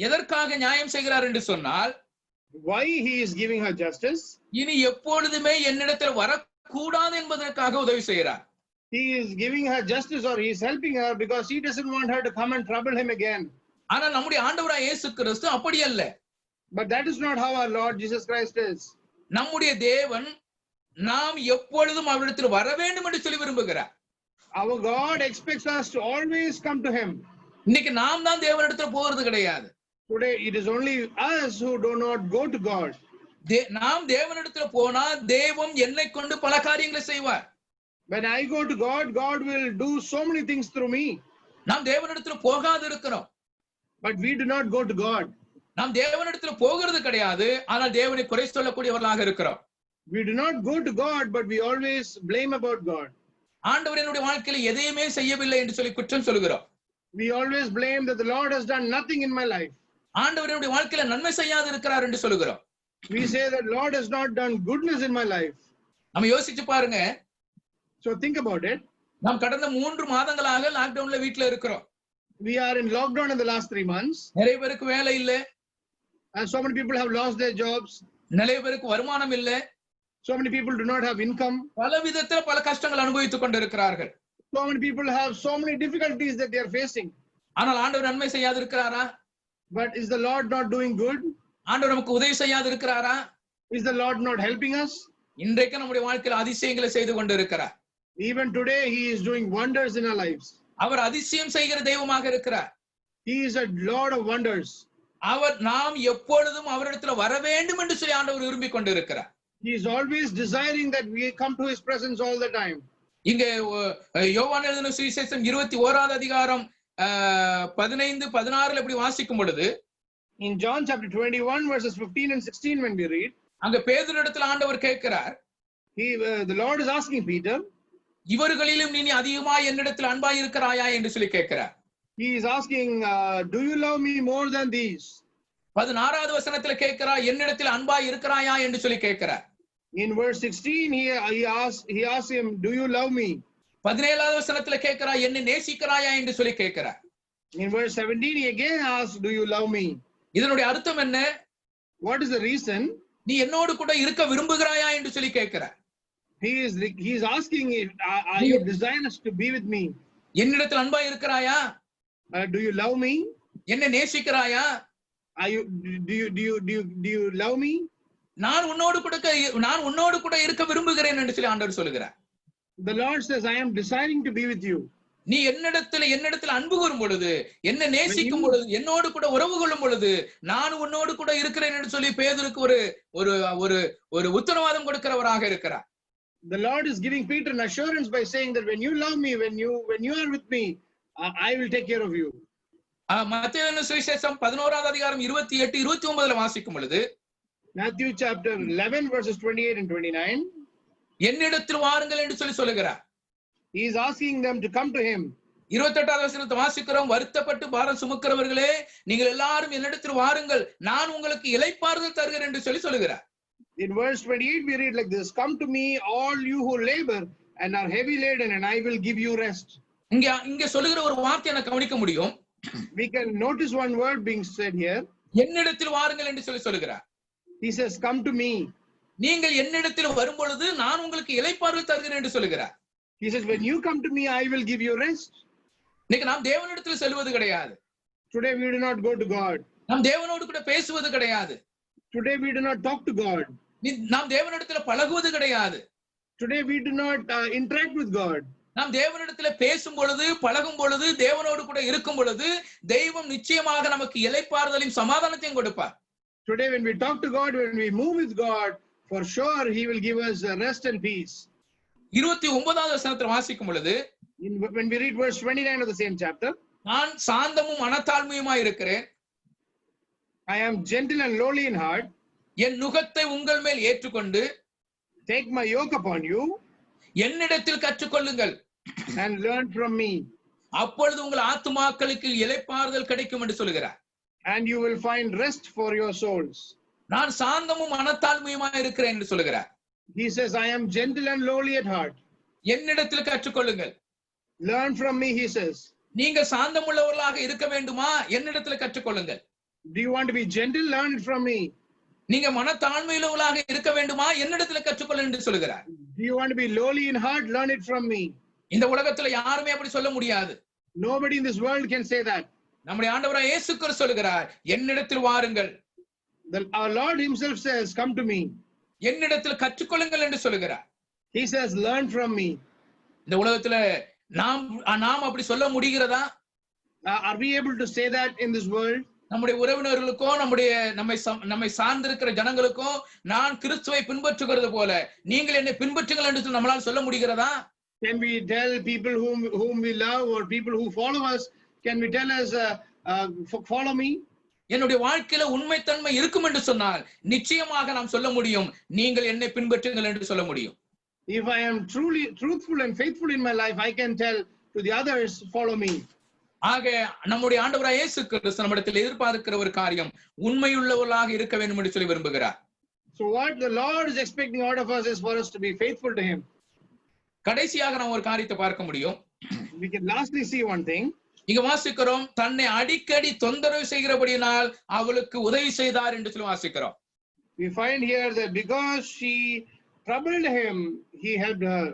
எதற்காக நியாயம் செய்கிறார் என்று சொன்னால், why he is giving her justice? இனி எப்பொழுதுமே என்னிடத்தில் வரக்கூடாது என்பதற்காக உதவி செய்கிறார். He is giving her justice, or he is helping her because he doesn't want her to come and trouble him again. ஆனால் நம்முடைய ஆண்டவராய் இயேசு கிறிஸ்து அப்படி அல்ல. But that is not how our Lord Jesus Christ is. நம்முடைய தேவன் நாம் எப்பொழுதும் அவரிடத்தில் வர வேண்டும் என்று சொல்லி விரும்புகிறார். Our God expects us to always come to him. இன்னைக்கு நாம் தான் தேவனிடத்தில் போகிறது கிடையாது. Today it is only us who do not go to God. நாம் தேவனிடத்தில் போனா தேவன் என்னை கொண்டு பல காரியங்களை செய்வார். When I go to God, God will do so many things through me. நாம் தேவனிடத்தில் போகாது இருக்கிறோம். But we do not go to God. நாம் தேவனிடத்தில் போகிறது கிடையாது, ஆனால் தேவனை குறை சொல்லக்கூடியவர்களாக இருக்கிறோம். We do not go to God, but we always blame about God. ஆண்டவர் என்னுடைய வாழ்க்கையில் எதையுமே செய்யவில்லை என்று சொல்லி குற்றம் சொல்கிறோம். We always blame that the Lord has done nothing in my life. ஆண்டவர் என்னுடைய வாழ்க்கையில நன்மை செய்யாது இருக்கிறார் என்று சொல்கிறோம். We say that Lord has not done goodness in my life. நம்ம யோசிச்சு பாருங்க. So think about it. நாம் கடந்த 3 மாதங்களாக லாக்டவுன்ல வீட்ல இருக்கிறோம். We are in lockdown in the last 3 months. நிறைய பேருக்கு வேலை இல்ல. And so many people have lost their jobs. நிறைய பேருக்கு வருமானம் இல்ல. So many people do not have income. பல விதத்துல பல கஷ்டங்கள் அனுபவித்துக் கொண்டிருக்கிறார்கள். So many people have so many difficulties that they are facing. ஆனால் ஆண்டவர் நன்மை செய்யாது இருக்கிறாரா? But is the Lord not doing good? ஆண்டவர் நமக்கு உதவி செய்யாது இருக்கிறாரா? Is the Lord not helping us? இன்றைக்கு நம்முடைய வாழ்க்கையில் அதிசயங்களை செய்து கொண்டிருக்கிறார். Even today he is doing wonders in our lives. அவர் அதிசயம் செய்கிற தெய்வமாக இருக்கிறார். He is a Lord of wonders. அவர் நாம் எப்பொழுதும் அவரிடத்துல வர வேண்டும் என்று சொல்லி ஆண்டவர் விரும்பிக் கொண்டிருக்கிறார். He is always desiring that we come to his presence all the time. இங்கே யோவான் எழுதின சுவிசேஷம் 21வது அதிகாரம் 15-16 இப்படி வாசிக்கும் பொழுது, In John chapter 21 verses 15 and 16 when we read, அங்க பேதுருவிடத்தில் ஆண்டவர் கேட்கிறார். the Lord is asking Peter, இவர்களிலும் நீ அதிகமாய் என்னிடத்தில் அன்பாய் இருக்கிறாயா என்று சொல்லி கேட்கிறார். he is asking, do you love me more than these? 16வது வசனத்துல கேட்கிறார், என்னிடத்தில் அன்பாய் இருக்கிறாயா என்று சொல்லி கேட்கிறார். In verse 16 he asks him, do you love me? 17வது வசனத்துல கேட்கிறார், என்னை நேசிக்கிறாயா என்று சொல்லி கேட்கிறார். In verse 17 he again asks, do you love me? இதனுடைய அர்த்தம் என்ன? What is the reason? நீ என்னோடு கூட இருக்க விரும்புகிறாயா என்று சொல்லி கேட்கிறார். He is asking, are you desirous to be with me? என்னிடத்தில் அன்பாய் இருக்கிறாயா? Do you love me? என்னை நேசிக்கிறாயா? Do you love me? நான் உன்னோடு கூட இருக்க விரும்புகிறேன் என்று சொல்லி ஆண்டவர் சொல்லுகிறார். The Lord says, I am desiring to be with you. நீ என்னிடத்தில் அன்பு கூறும் பொழுது, என்னை நேசிக்கும் பொழுது, என்னோடு கூட உறவு கொள்ளும் பொழுது நான் உன்னோடு கூட இருக்கிறேன் என்று சொல்லி பேதுருக்கு ஒரு உத்தரவாதம் கொடுக்கிறவராக இருக்கிறார். The Lord is giving Peter an assurance by saying that when you love me, when you are with me, I will take care of you. மத்தேயு சுவிசேஷம் 11வது அதிகாரம் 28-29 வாசிக்கும் பொழுது, Matthew chapter 11 verses 28 and 29, என்னிடத்தில் வாருங்கள் என்று சொல்லி சொல்லுகிறார். he is asking them to come to him. 28வது வசனத்தை வாசிக்கிறோம், வருத்தப்பட்டு பாரம் சுமக்கிறவர்களே நீங்கள் எல்லாரும் என்னிடத்தில் வாருங்கள், நான் உங்களுக்கு இளைப்பாறுதல் தருகிறேன் என்று சொல்லி சொல்லுகிறார். In verse 28 we read like this, come to me all you who labor and are heavy laden and I will give you rest. இங்க சொல்லுகிற ஒரு வார்த்தை எனக்கு கவனிக்க முடியும். We can notice one word being said here. என்னிடத்தில் வாருங்கள் என்று சொல்லி சொல்லுகிறார். He says, come to me. நீங்கள் என்னிடத்தில் வரும் பொழுது நான் உங்களுக்கு இளைப்பாறுதல் தருகிறேன் என்று சொல்லுகிறார். He says, when you come to me, I will give you rest. இன்னைக்கு நாம் தேவனிடத்தில் செல்வது கிடையாது. Today we do not go to God. நாம் தேவனோடு கூட பேசுவது கிடையாது. Today we do not talk to God. நாம் தேவனிடத்தில் பழகுவது கிடையாது. Today we do not interact with God. நாம் தேவனிடத்தில் பேசும் பொழுது, பழகும் பொழுது, தேவனோடு கூட இருக்கும் பொழுது தெய்வம் நிச்சயமாக நமக்கு இளைப்பாறுதலையும் சமாதானத்தையும் கொடுப்பார். Today when we talk to God, when we move with God, for sure he will give us rest and peace. 29வது வசனத்தை வாசிக்கும் பொழுது, When we read verse 29 of the same chapter, நான் சாந்தமும் மனத்தாழ்மையுமாய் இருக்கிறேன், I am gentle and lowly in heart. என் நுகத்தை உங்கள் மேல் ஏற்றுக்கொண்டு Take my yoke upon you என்னிடத்தில் கற்றுக்கொள்ளுங்கள் and learn from me, அப்பொழுது உங்கள் ஆத்துமாக்களுக்கு இளைப்பாறுதல் கிடைக்கும் என்று சொல்கிறார். and you will find rest for your souls. நான் சாந்தமும் மனத்தாழ்மையுமா இருக்கிறேன் என்று சொல்கிறார். He says, I am gentle and lowly at heart. என்னிடத்தில் கற்றுக்கொள்ளுங்கள். Learn from me, he says. நீங்க சாந்தமுள்ளவர்களாக இருக்க வேண்டுமா? என்னிடத்தில் கற்றுக்கொள்ளுங்கள். Do you want to be gentle? Learn it from me. நீங்க மனத்தாழ்மையுள்ளவர்களாக இருக்க வேண்டுமா? என்னிடத்தில் கற்றுக்கொள்ளுங்கள் என்று சொல்கிறார். Do you want to be lowly in heart? Learn it from me. இந்த உலகத்துல யாருமே அப்படி சொல்ல முடியாது. Nobody in this world can say that. நம்முடைய ஆண்டவராகிய இயேசு கிறிஸ்து சொல்கிறார், என்னிடத்தில் வாருங்கள். Our Lord himself says, come to me. என்னிடத்தில் கற்றுக்கொள்ளுங்கள் என்று சொல்கிறார். He says, learn from me. இந்த உலகத்துல நாம் அப்படி சொல்ல முடிகிறதா? Are we able to say that in this world? நம்முடைய உறவினர்களுக்கோ நம்மை சார்ந்திருக்கிற ஜனங்களுக்கோ நான் கிறிஸ்துவை பின்பற்றுகிறது போல நீங்கள் என்னை பின்பற்றுங்கள் என்று நம்மளால சொல்ல முடிகிறதா? Can we tell people whom we love or people who follow us, can we tell us follow me? என்னுடைய வாழ்க்கையில உண்மைத்தன்மை இருக்கும் என்று சொன்னால் நிச்சயமாக நாம் சொல்ல முடியும், நீங்கள் என்னை பின்பற்றுங்கள் என்று சொல்ல முடியும். If I am truly truthful and faithful in my life, I can tell to the others, follow me. ஆக நம்முடைய ஆண்டவராகிய இயேசு கிறிஸ்து நம்மிடத்தில் எதிர்பார்க்கிற ஒரு காரியம் உண்மையுள்ளவர்களாக இருக்க வேண்டும் என்று சொல்லி விரும்புகிறார். So what the Lord is expecting out of us is for us to be faithful to him. கடைசியாக நாம் ஒரு காரியத்தை பார்க்க முடியும். We can lastly see one thing. இங்க வாசிக்கிறோம், தன்னை அடிக்கடி தொந்தரவு செய்கிறபடியினால் அவளுக்கு உதவி செய்தார் என்று சொல்லி வாசிக்கிறோம். We find here that because she troubled him, he helped her.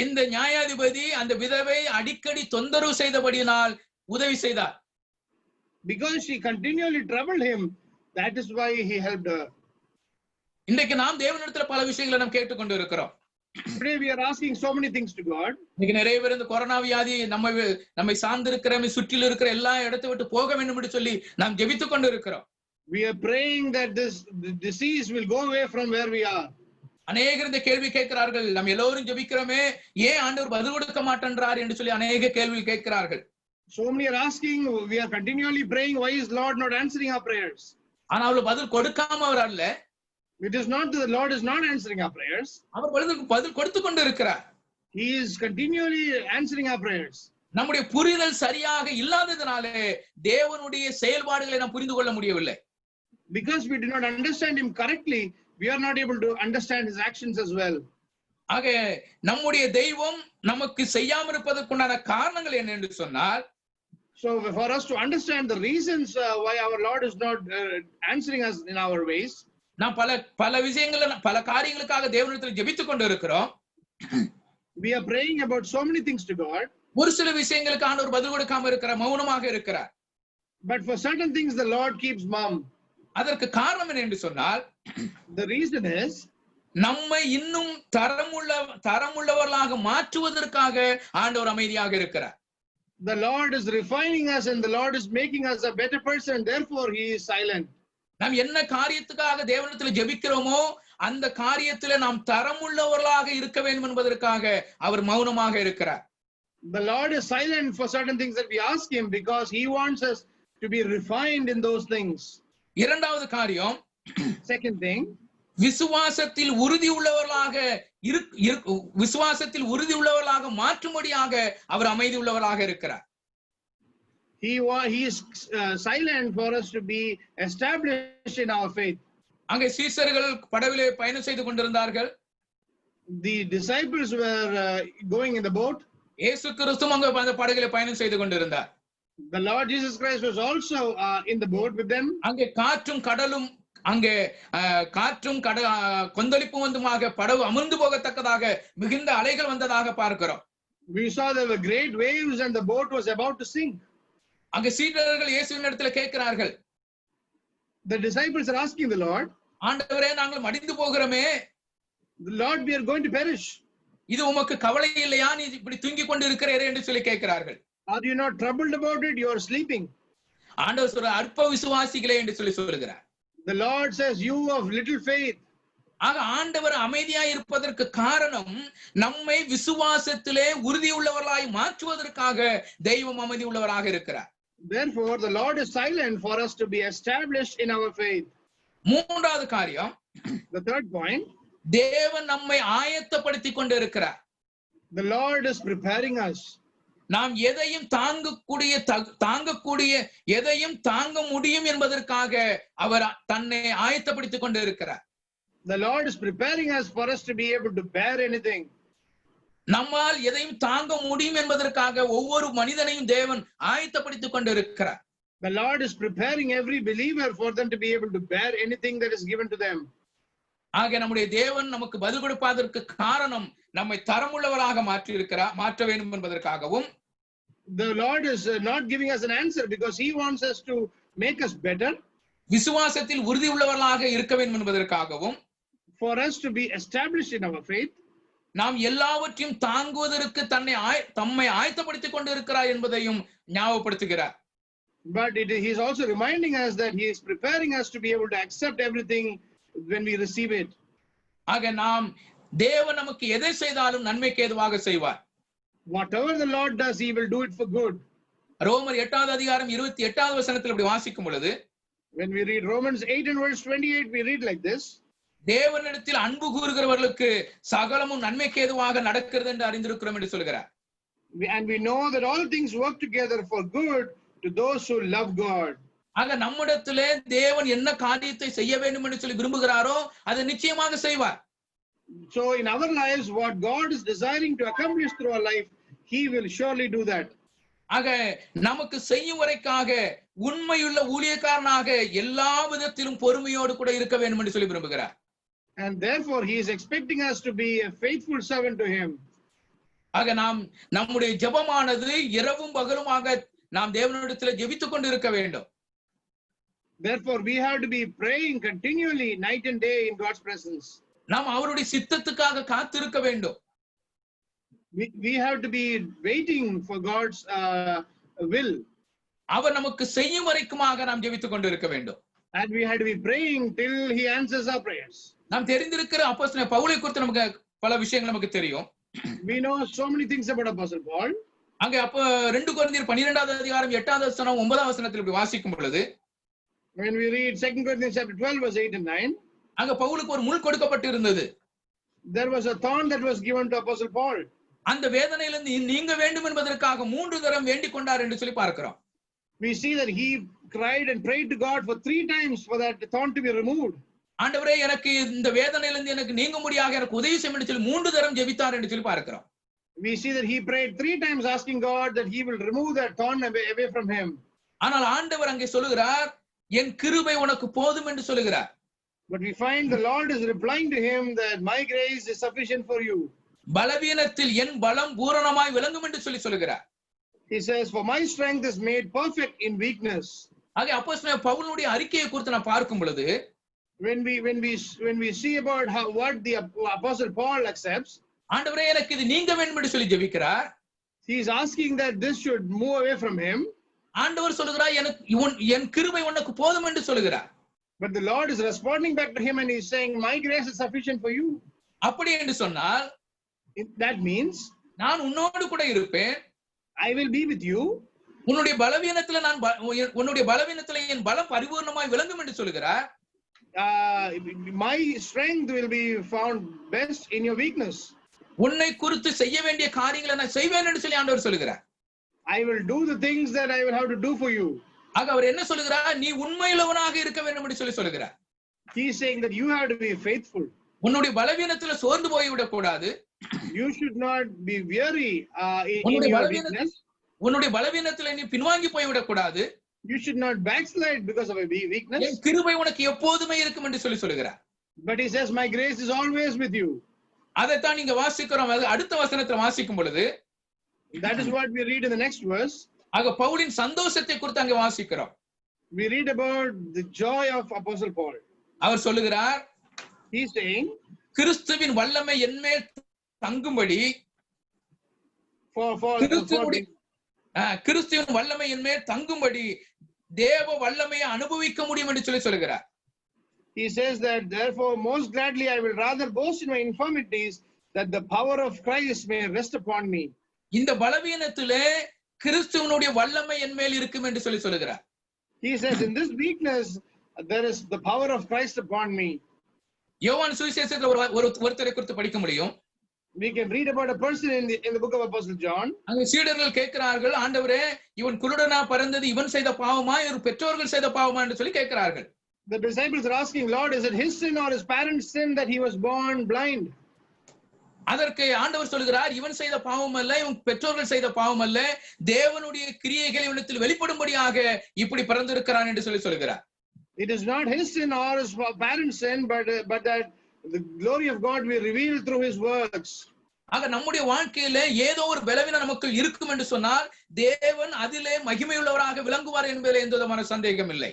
இந்த நியாயாதிபதி அந்த விதவை அடிக்கடி தொந்தரவு செய்தபடியினால் உதவி செய்தார். Because she continually troubled him, that is why he helped her. இன்றைக்கு நாம் தேவனிடத்துல பல விஷயங்களை நாம் கேட்டுக்கொண்டு இருக்கிறோம். Today we are asking so many things to God. இன்னைக்கு நிறைய பேர் இந்த கொரோனா வியாதி நம்மை சார்ந்திருக்கிற சுற்றில இருக்கிற எல்லா இடத்தை விட்டு போக வேண்டும் என்று சொல்லி நாம் ஜெபித்துக் கொண்டு இருக்கிறோம். We are praying that this disease will go away from where we are. அநேகர் இந்த கேள்வி கேட்கிறார்கள், நம்ம எல்லோரும் ஜெபிக்கிறோமே, ஏன் ஆண்டவர் பதில் கொடுக்க மாட்டேன்றார் என்று சொல்லி அநேக கேள்வி கேட்கிறார்கள். So many are asking, we are continually praying, why is Lord not answering our prayers? ஆனா அவள் பதில் கொடுக்காம அவர் அல்ல. It is not that the Lord is not answering our prayers. அவர் பதில் கொடுத்து கொண்டு இருக்கிறார். He is continually answering our prayers. நம்முடைய புரிதல் சரியாக இல்லாததினாலே தேவனுடைய செயல்பாடுகளை நாம் புரிந்து கொள்ள முடியவில்லை. Because we do not understand him correctly, we are not able to understand his actions as well. ஆக நம்முடைய தெய்வம் நமக்கு செய்யாமல் இருப்பதற்குண்டான காரணங்கள் என்ன என்று சொன்னால், so for us to understand the reasons why our Lord is not answering us in our ways, நாம் பல விஷயங்களை பல காரியங்களுக்காக தேவனிடத்தில் ஜெபித்துக் கொண்டு இருக்கிறோம். we are praying about so many things to God. ஒரு சில விஷயங்களுக்கு ஆண்டவர் பதில் கொடுக்காம இருக்கிறார், மௌனமாக இருக்கிறார். But for certain things the Lord keeps mum. அதற்கு காரணம் என்ன என்று சொன்னால், the reason is நம்மை இன்னும் தரமுள்ளவர்களாக மாற்றுவதற்காக ஆண்டவர் அமைதியாக இருக்கிறார். The Lord is refining us and the Lord is making us a better person, therefore he is silent. நாம் என்ன காரியத்துக்காக தேவனிடத்தில் ஜெபிக்கிறோமோ அந்த காரியத்துல நாம் தரமுள்ளவர்களாக இருக்க வேண்டும் என்பதற்காக அவர் மௌனமாக இருக்கிறார். The Lord is silent for certain things that we ask him because he wants us to be refined in those things. இரண்டாவது காரியம், second thing, விசுவாசத்தில் உறுதி உள்ளவர்களாக மாற்றும்படியாக அவர் அமைதி உள்ளவராக இருக்கிறார். He is silent for us to be established in our faith. அங்கே சீஷர்கள் படவிலே பயணம் செய்து கொண்டிருந்தார்கள். The disciples were going in the boat. இயேசு கிறிஸ்துவும் அங்கே அந்த படகிலே பயணம் செய்து கொண்டிருந்தார். The Lord Jesus Christ was also in the boat with them. அங்கே காற்றும் கடலும் கொந்தளிப்பு வந்துமாக படகு அமிர்ந்து போகத்தக்கதாக மிகுந்த அலைகள் வந்ததாக பார்க்கிறோம். We saw there were great waves and the boat was about to sink. அங்கே சீடர்கள் இயேசுவின் இடத்துல கேட்கிறார்கள். The disciples are asking the Lord, ஆண்டவரே நாங்கள் மடிந்து போகிறோமே, the Lord, we are going to perish. இது உமக்கு கவலை இல்லையா, நீ இப்படி தூங்கிக் கொண்டு இருக்கிறீரே என்று சொல்லி கேட்கிறார்கள். Are you not troubled about it? You are sleeping. ஆண்டவர் சொல்ற அற்ப விசுவாசிகளே என்று சொல்லி சொல்கிறார். The Lord says, you of little faith. ஆக ஆண்டவர் அமைதியா இருப்பதற்கு காரணம் நம்மை விசுவாசத்திலே உறுதியுள்ளவர்களாய் மாற்றுவதற்காக தெய்வம் அமைதி உள்ளவராக இருக்கிறார். Therefore, the Lord is silent for us to be established in our faith. மூன்றாவது காரியம், The third point, தேவன் நம்மை ஆயத்தப்படுத்திக் கொண்டு இருக்கிறார். the Lord is preparing us. நாம் எதையும் தாங்கக்கூடிய எதையும் தாங்க முடியும் என்பதற்காக அவர் தன்னை ஆயத்தப்படுத்திக் கொண்டு இருக்கிறார். The Lord is preparing us for us to be able to bear anything. நம்மால் எதையும் தாங்க முடியும் என்பதற்காக ஒவ்வொரு மனிதனையும் தேவன் ஆயத்தப்படுத்திக் கொண்டு இருக்கிறார். The Lord is preparing every believer for them to be able to bear anything that is given to them. ஆக நம்முடைய தேவன் நமக்கு பதில் கொடுப்பதற்கு காரணம் நம்மை தரமுள்ளவராக மாற்ற வேண்டும் என்பதற்காகவும், The Lord is not giving us an answer because He wants us to make us better. விசுவாசத்தில் உறுதி உள்ளவர்களாக இருக்க வேண்டும் என்பதற்காகவும், for us to be established in our faith. நாம் எல்லாவற்றையும் தாங்குவதற்கு தம்மை ஆயத்தப்படுத்திக் கொண்டு இருக்கிறார் என்பதையும் ஞாபகப்படுத்துகிறார். But he is also reminding us that He is preparing us to be able to accept everything when we receive it. ஆக நாம் தேவன் நமக்கு எதை செய்தாலும் நன்மைக்கு ஏதுவாக செய்வார். Whatever the Lord does, He will do it for good. ரோமர் 8வது அதிகாரம் 28வது வசனத்தில் இப்படி வாசிக்கும் பொழுது, when we read Romans 8 and verse 28, we read like this: தேவனிடத்தில் அன்பு கூறுகிறவர்களுக்கு சகலமும் நன்மைக்கு ஏதுவாக நடக்கிறது என்று அறிந்திருக்கிறோம் என்று சொல்கிறார். And we know that all things work together for good to those who love God. ஆக நம்மிடத்திலே தேவன் என்ன காரியத்தை செய்ய வேண்டும் என்று சொல்லி விரும்புகிறாரோ அதை நிச்சயமாக செய்வார். So in our lives, what God is desiring to accomplish through our life, He will surely do that. ஆக நமக்கு செய்யும் வரைக்காக உண்மையுள்ள ஊழியக்காரனாக எல்லா விதத்திலும் பொறுமையோடு கூட இருக்க வேண்டும் என்று சொல்லி விரும்புகிறார். And therefore He is expecting us to be a faithful servant to Him. ஆக நாம் நம்முடைய ஜெபமானது இரவும் பகலுமாக நாம் தேவனிடத்தில் ஜெபித்துக் கொண்டு இருக்க வேண்டும். Therefore we have to be praying continually night and day in God's presence. நாம் அவருடைய சித்தத்துக்காக காத்திருக்க வேண்டும். We have to be waiting for God's will. அவர் நமக்கு செய்யும் வரைக்குமாக நாம் ஜெபித்துக் கொண்டு இருக்க வேண்டும். And we have to be praying till He answers our prayers. நாம் தெரிந்திருக்கிற அப்போஸ்தலன் பவுலை குறித்து நமக்கு பல விஷயங்கள் நமக்கு தெரியும். We know so many things about Apostle Paul. அங்கே அப்ப 2 கொரிந்தியர் 12வது அதிகாரம் 8வது வசனம் 9வது வசனத்தில் இப்படி வாசிக்கும் பொழுது, when we read 2 Corinthians chapter 12 verse 8 and 9, அங்க பவுலுக்கு ஒரு முள் கொடுக்கப்பட்டு இருந்தது. there was a thorn that was given to Apostle Paul. அந்த வேதனையிலிருந்து நீங்க வேண்டும் என்பதற்காக 3 தரம் வேண்டிக் கொண்டார் என்று சொல்லி பார்க்கிறோம். We see that he cried and prayed to God for 3 times for that thorn to be removed. ஆண்டவரே எனக்கு இந்த வேதனையிலிருந்து எனக்கு நீங்க முடியாக எனக்கு உதவி செய்யும் என்று சொல்லி 3 தரம் ஜெபித்தார் என்று சொல்லி பார்க்கிறோம். We see that he prayed 3 times asking God that He will remove that thorn away from him. ஆனால் ஆண்டவர் அங்கே சொல்லுகிறார், என் கிருபை உனக்கு போதும் என்று சொல்லுகிறார். But we find the Lord is replying to him that my grace is sufficient for you. பலவீனத்தில் என் பலம் பூரணமாய் விளங்கும் என்று சொல்லி சொல்லுகிறார். He says, for my strength is made perfect in weakness. ஆக அப்போஸ்தலன் பவுலுடைய அறிக்கையை குறித்து நான் பார்க்கும் பொழுது, when we see about what the Apostle Paul accepts, ஆண்டவரே எனக்கு இது நீங்க வேண்டும் என்று சொல்லி ஜெபிக்கிறார். he is asking that this should move away from him. ஆண்டவர் சொல்லுகிறார், என் கிருபை உனக்கு போதும் என்று சொல்லுகிறார். But the Lord is responding back to him and He is saying, my grace is sufficient for you. அப்படி என்று சொன்னால், that means நான் உன்னோடு கூட இருப்பேன், I will be with you. உன்னுடைய பலவீனத்திலே என் பலம் பரிபூர்ணமாய் விளங்கும் என்று சொல்லுகிறார். My strength will be found best in your weakness. உன்னை குறித்து செய்ய வேண்டிய காரியங்களை நான் செய்வேன் என்று சொல்லி ஆண்டவர் சொல்லுகிறார். I will do the things that I will have to do for you. ஆக அவர் என்ன சொல்லுகிறார், நீ உண்மையுள்ளவனாக இருக்க வேண்டும் என்று சொல்லி சொல்லுகிறார். He is saying that you have to be faithful. உன்னுடைய பலவீனத்திலே சோர்ந்து போய் விட கூடாது. You should not be weary in your weakness. உன்னுடைய பலவீனத்திலே நீ பின்வாங்கி போய் விட கூடாது. You should not backslide because of a weakness. என் கிருபை உனக்கு எப்போதுமே இருக்கும் என்று சொல்லி சொல்லுகிறார். But he says, my grace is always with you. அதைத்தான் நீங்க வாசிக்கிறோம். அடுத்த வசனத்தில் வாசிக்கும் பொழுது, that is what we read in the next verse. ஆக பவுலின் சந்தோஷத்தை குறித்து அங்கே வாசிக்கிறோம். We read about the joy of Apostle Paul. அவர் சொல்லுகிறார், he is saying, கிறிஸ்துவின் வல்லமை என்மேல் தங்கும்படி கிறிஸ்துவின் வல்லமை என்மேல் தங்கும்படி தேவ வல்லமையை அனுபவிக்க முடியும் என்று சொல்லி சொல்லுகிறார். He says that therefore most gladly I will rather boast in my infirmities that the power of Christ may rest upon me. இந்த பலவீனத்திலே கிறிஸ்துவனுடைய வல்லமை என் மேல் இருக்கும் என்று சொல்லுகிறார். He says, in this weakness, there is the power of Christ upon me. யோவான் சுவிசேஷத்துல ஒருத்தரை குறித்து படிக்க முடியும். We can read about a person in the book of Apostle John. அங்க சீடர்கள் கேட்கிறார்கள், ஆண்டவரே இவன் குருடனா பிறந்தது இவன் செய்த பாவமா இவர் பெற்றோர்கள் செய்த பாவமா என்று சொல்லி கேட்கிறார்கள். The disciples are asking, Lord, is it his sin or his parents' sin that he was born blind? அதற்கு ஆண்டவர் சொல்கிறார், இவன் செய்த பாவம் அல்ல, இவன் பெற்றோர்கள் செய்த பாவம் அல்ல, தேவனுடைய கிரியைகள் இவனிடத்தில் வெளிப்படும்படியாக இப்படி பிறந்திருக்கிறான் என்று சொல்கிறார். It is not his sin or his parents' sin, but that the glory of God will reveal through his works. ஆக நம்முடைய வாழ்க்கையில ஏதோ ஒரு பலவீனம் நமக்கு இருக்கும் என்று சொன்னால் தேவன் அதிலே மகிமையுள்ளவராக விளங்குவார் என்பதில் எந்த விதமான சந்தேகம் இல்லை.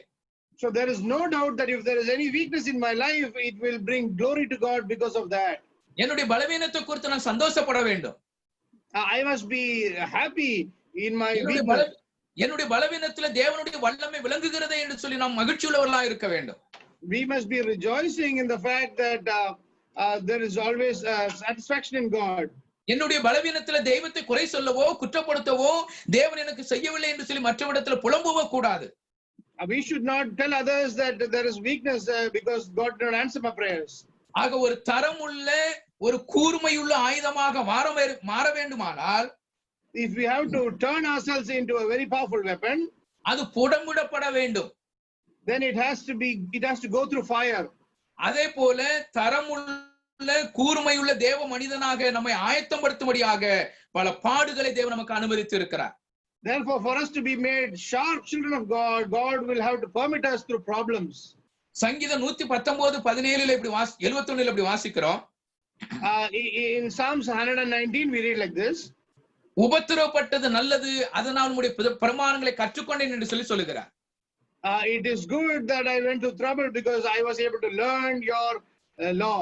So there is no doubt that if there is any weakness in my life, it will bring glory to God because of that. என்னுடைய பலவீனத்தை குறித்து நான் சந்தோஷப்பட வேண்டும். I must be happy in my weakness. என்னுடைய பலவீனத்திலே தேவனுடைய வல்லமை விளங்குகிறதே என்று சொல்லி நாம் மகிழ்ச்சியுள்ளவர்களாக இருக்க வேண்டும். We must be rejoicing in the fact that there is always satisfaction in God. என்னுடைய பலவீனத்திலே தெய்வத்தை குறை சொல்லவோ குற்றப்படுத்தவோ தேவன் எனக்கு செய்யவில்லை என்று சொல்லி மற்றவரிடத்தில் புலம்பவோ கூடாது. We should not tell others that there is weakness because God did not answer my prayers. ஆக ஒரு தரம் உள்ள ஒரு கூர்மையுள்ள ஆயுதமாக மாற வேண்டுமானால், if we have to turn ourselves into a very powerful weapon, அது புடமிடப்பட வேண்டும். then it has to go through fire. அதே போல தரமுள்ள கூர்மையுள்ள தேவ மனிதனாக நம்மை ஆயத்தப்படுத்தும்படியாக பல பாடுகளை தேவன் நமக்கு அனுமதித்து இருக்கிறார். Therefore, for us to be made sharp children of God, God will have to permit us through problems. சங்கீதம் 119:17 இப்படி 71 இப்படி வாசிக்கிறோம். In Psalms 119 we read like this. உபத்திரவப்பட்டது நல்லது, அதனால் உம்முடைய பிரமாணங்களை கற்றுக்கொண்டேன் என்று சொல்லுகிறார். It is good that I went through trouble because I was able to learn your law.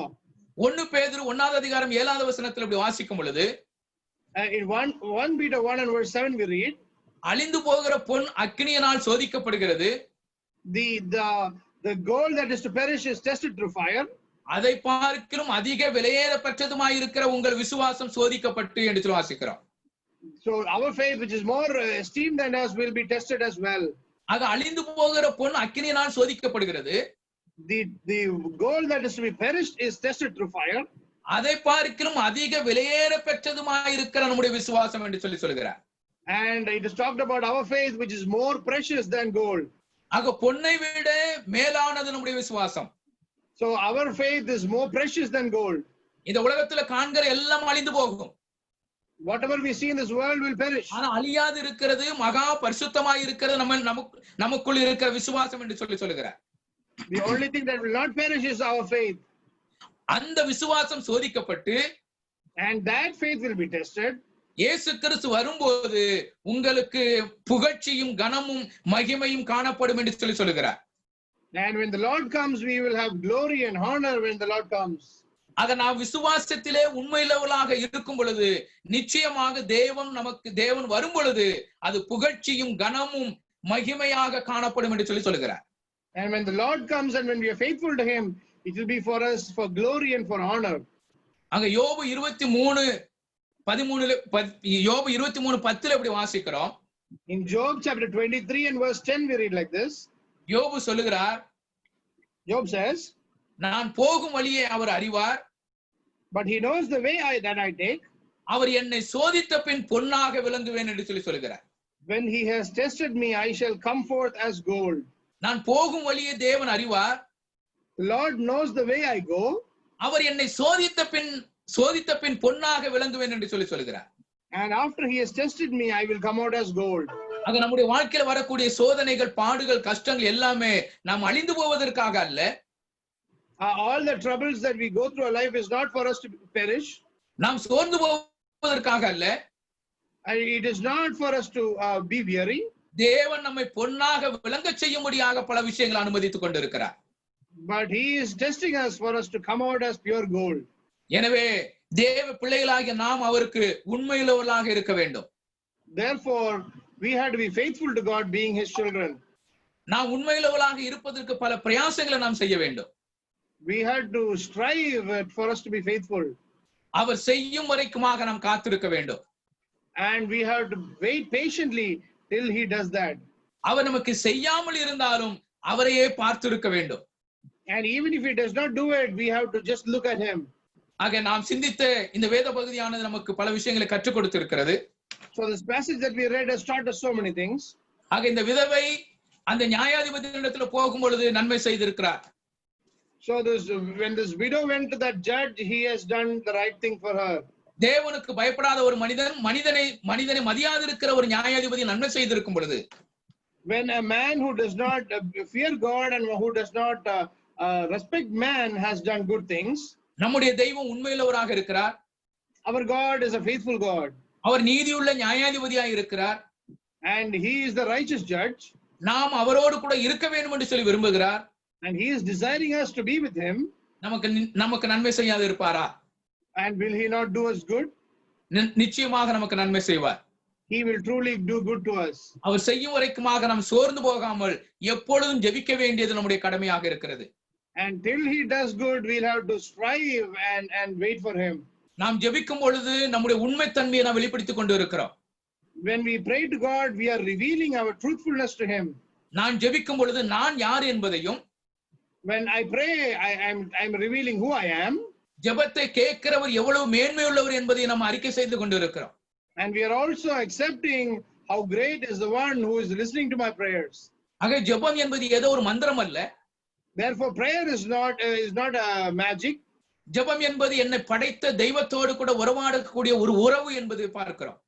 1 பேதுரு 1:7 இப்படி வாசிக்கும் பொழுது, in 1 Peter 1 and verse 7 we read, அழிந்து போகிற பொன் அக்கினியினால் சோதிக்கப்படுகிறது, the gold that is to perish is tested through fire. அதை பார்க்கிலும் அதிக விலையேறப்பட்டதுமாய் இருக்கிற உங்கள் விசுவாசம் சோதிக்கப்பட்டு என்று சொல்லி வாசிக்கிறோம். So our faith, which is more esteemed than us, will be tested as well. ஆக அழிந்து போகிற பொன் அக்கினியினால் சோதிக்கப்படுகிறது, the gold that is to be perished is tested through fire. அதை பார்க்கிலும் அதிக விலையேறப்பட்டதுமாய் இருக்கிற நம்முடைய விசுவாசம் என்று சொல்லுகிறார். And it is talked about our faith, which is more precious than gold. ஆக பொன்னை விட மேலானது நம்முடைய விசுவாசம். So our faith is more precious than gold. இந்த உலகத்துல காண்கிற எல்லாம் அழிந்து போகும். Whatever we see in this world will perish. ஆனா அழியாது இருக்கிறது, மகா பரிசுத்தமாய் இருக்கிறது நமக்குள் இருக்கிற விசுவாசம் என்று சொல்லுகிறார். The only thing that will not perish is our faith. அந்த விசுவாசம் சோதிக்கப்பட்டு, and that faith will be tested. இயேசு கிறிஸ்து வரும்போது உங்களுக்கு புகழ்ச்சியும் கனமும் மகிமையும் காணப்படும் என்று சொல்லுகிறார். And when the Lord comes, we will have glory and honor when the Lord comes. ஆக நாம் விசுவாசத்திலே உண்மையுள்ளவர்களாக இருக்கும் பொழுது நிச்சயமாக தேவன் வரும் பொழுது அது புகழ்ச்சியும் கனமும் மகிமையாக காணப்படும் என்று சொல்லுகிறார். And when the Lord comes and when we are faithful to him, it will be for us for glory and for honor. அங்க யோபு 23:10 இப்படி வாசிக்கிறோம். In Job chapter 23 and verse 10 we read like this. யோபு சொல்லுகிறார், Job says, நான் போகும் வழியை அவர் அறிவார், but he knows the way that I take. அவர் என்னை சோதித்த பின் பொன்னாக விளங்குவேன் என்று சொல்லுகிறார். When he has tested me, I shall come forth as gold. நான் போகும் வழியை தேவன் அறிவார். The Lord knows the way I go. அவர் என்னை சோதித்த பின் பொன்னாக விளங்குவேன் என்று சொல்லுகிறார். And after he has tested me, I will come out as gold. ஆக நம்முடைய வாழ்க்கையில வரக்கூடிய சோதனைகள், பாடுகள், கஷ்டங்கள் எல்லாமே நாம் அழிந்து போவதற்காக அல்ல. All the troubles that we go through our life is not for us to perish. நாம் சோர்ந்து போவதற்காக அல்ல. It is not for us to be weary. தேவன் நம்மை பொன்னாக விளங்க செய்யும்படியாக பல விஷயங்களை அனுமதித்துக் கொண்டிருக்கிறார். But he is testing us for us to come out as pure gold. எனவே தேவ பிள்ளைகளாகிய நாம் அவருக்கு உண்மையுள்ளவர்களாக இருக்க வேண்டும். Therefore we have to be faithful to God, being his children. நாம் உண்மையுள்ளவர்களாக இருப்பதற்கு பல பிரயாசங்களை நாம் செய்ய வேண்டும். We had to strive for us to be faithful. அவர் செய்யும் வரைக்குமாக நாம் காத்திருக்க வேண்டும். and we have to wait patiently till he does that. அவர் நமக்கு செய்யாமல் இருந்தாலும் அவரையே பார்த்திருக்க வேண்டும். And even if he does not do it, we have to just look at him. ஆக நாம் சிந்தித்த இந்த வேத பகுதியானது நமக்கு பல விஷயங்களை கற்றுக் கொடுத்திருக்கிறது. So this passage that we read has taught us so many things. ஆக இந்த விதவை அந்த நியாயாதிபதியிடத்துல போகும் பொழுது நன்மை செய்திருக்கிறார். So when this widow went to that judge, he has done the right thing for her. தேவனுக்கு பயப்படாத ஒரு மனிதனை மதியாதிருக்கிற ஒரு நியாயாதிபதி நன்மை செய்திருக்கும் பொழுது, when a man who does not fear God and who does not respect man has done good things, நம்முடைய தெய்வம் உண்மையுள்ளவராக இருக்கிறார். our God is a faithful God. அவர் நீதியுள்ள நியாயாதிபதியாக இருக்கிறார். And he is the righteous judge. நாம் அவரோடு கூட இருக்க வேண்டும் என்று சொல்லி விரும்புகிறார். And he is desiring us to be with him. நமக்கு நன்மை செய்யாது இருப்பாரா? And will he not do us good? நிச்சயமாக நமக்கு நன்மை செய்வார். He will truly do good to us. அவர் செய்யும் வரைக்குமாக நாம் சோர்ந்து போகாமல் எப்பொழுதும் ஜெபிக்க வேண்டியது நம்முடைய கடமையாக இருக்கிறது. And till he does good, we'll have to strive and wait for him. நாம் ஜெபிக்கும் பொழுது நம்முடைய உண்மைத்தன்மையை நாம் வெளிப்படுத்திக் கொண்டு இருக்கிறோம். When we pray to God, we are revealing our truthfulness to him. நான் ஜெபிக்கும் பொழுது நான் யார் என்பதையும், when I pray, I'm revealing who I am. ஜெபத்தை கேட்கிறவர் எவ்வளவு மேன்மையுள்ளவர் என்பதை நாம் அறிக்கை செய்து கொண்டு இருக்கிறோம். And we are also accepting how great is the one who is listening to my prayers. ஆக ஜெபம் என்பது ஏதோ ஒரு மந்திரம் அல்ல. Therefore prayer is not a magic. ஜெபம் என்பது என்னை படைத்த தெய்வத்தோடு கூட உறவாடக்கூடிய ஒரு உறவு என்பதை பார்க்கிறோம்.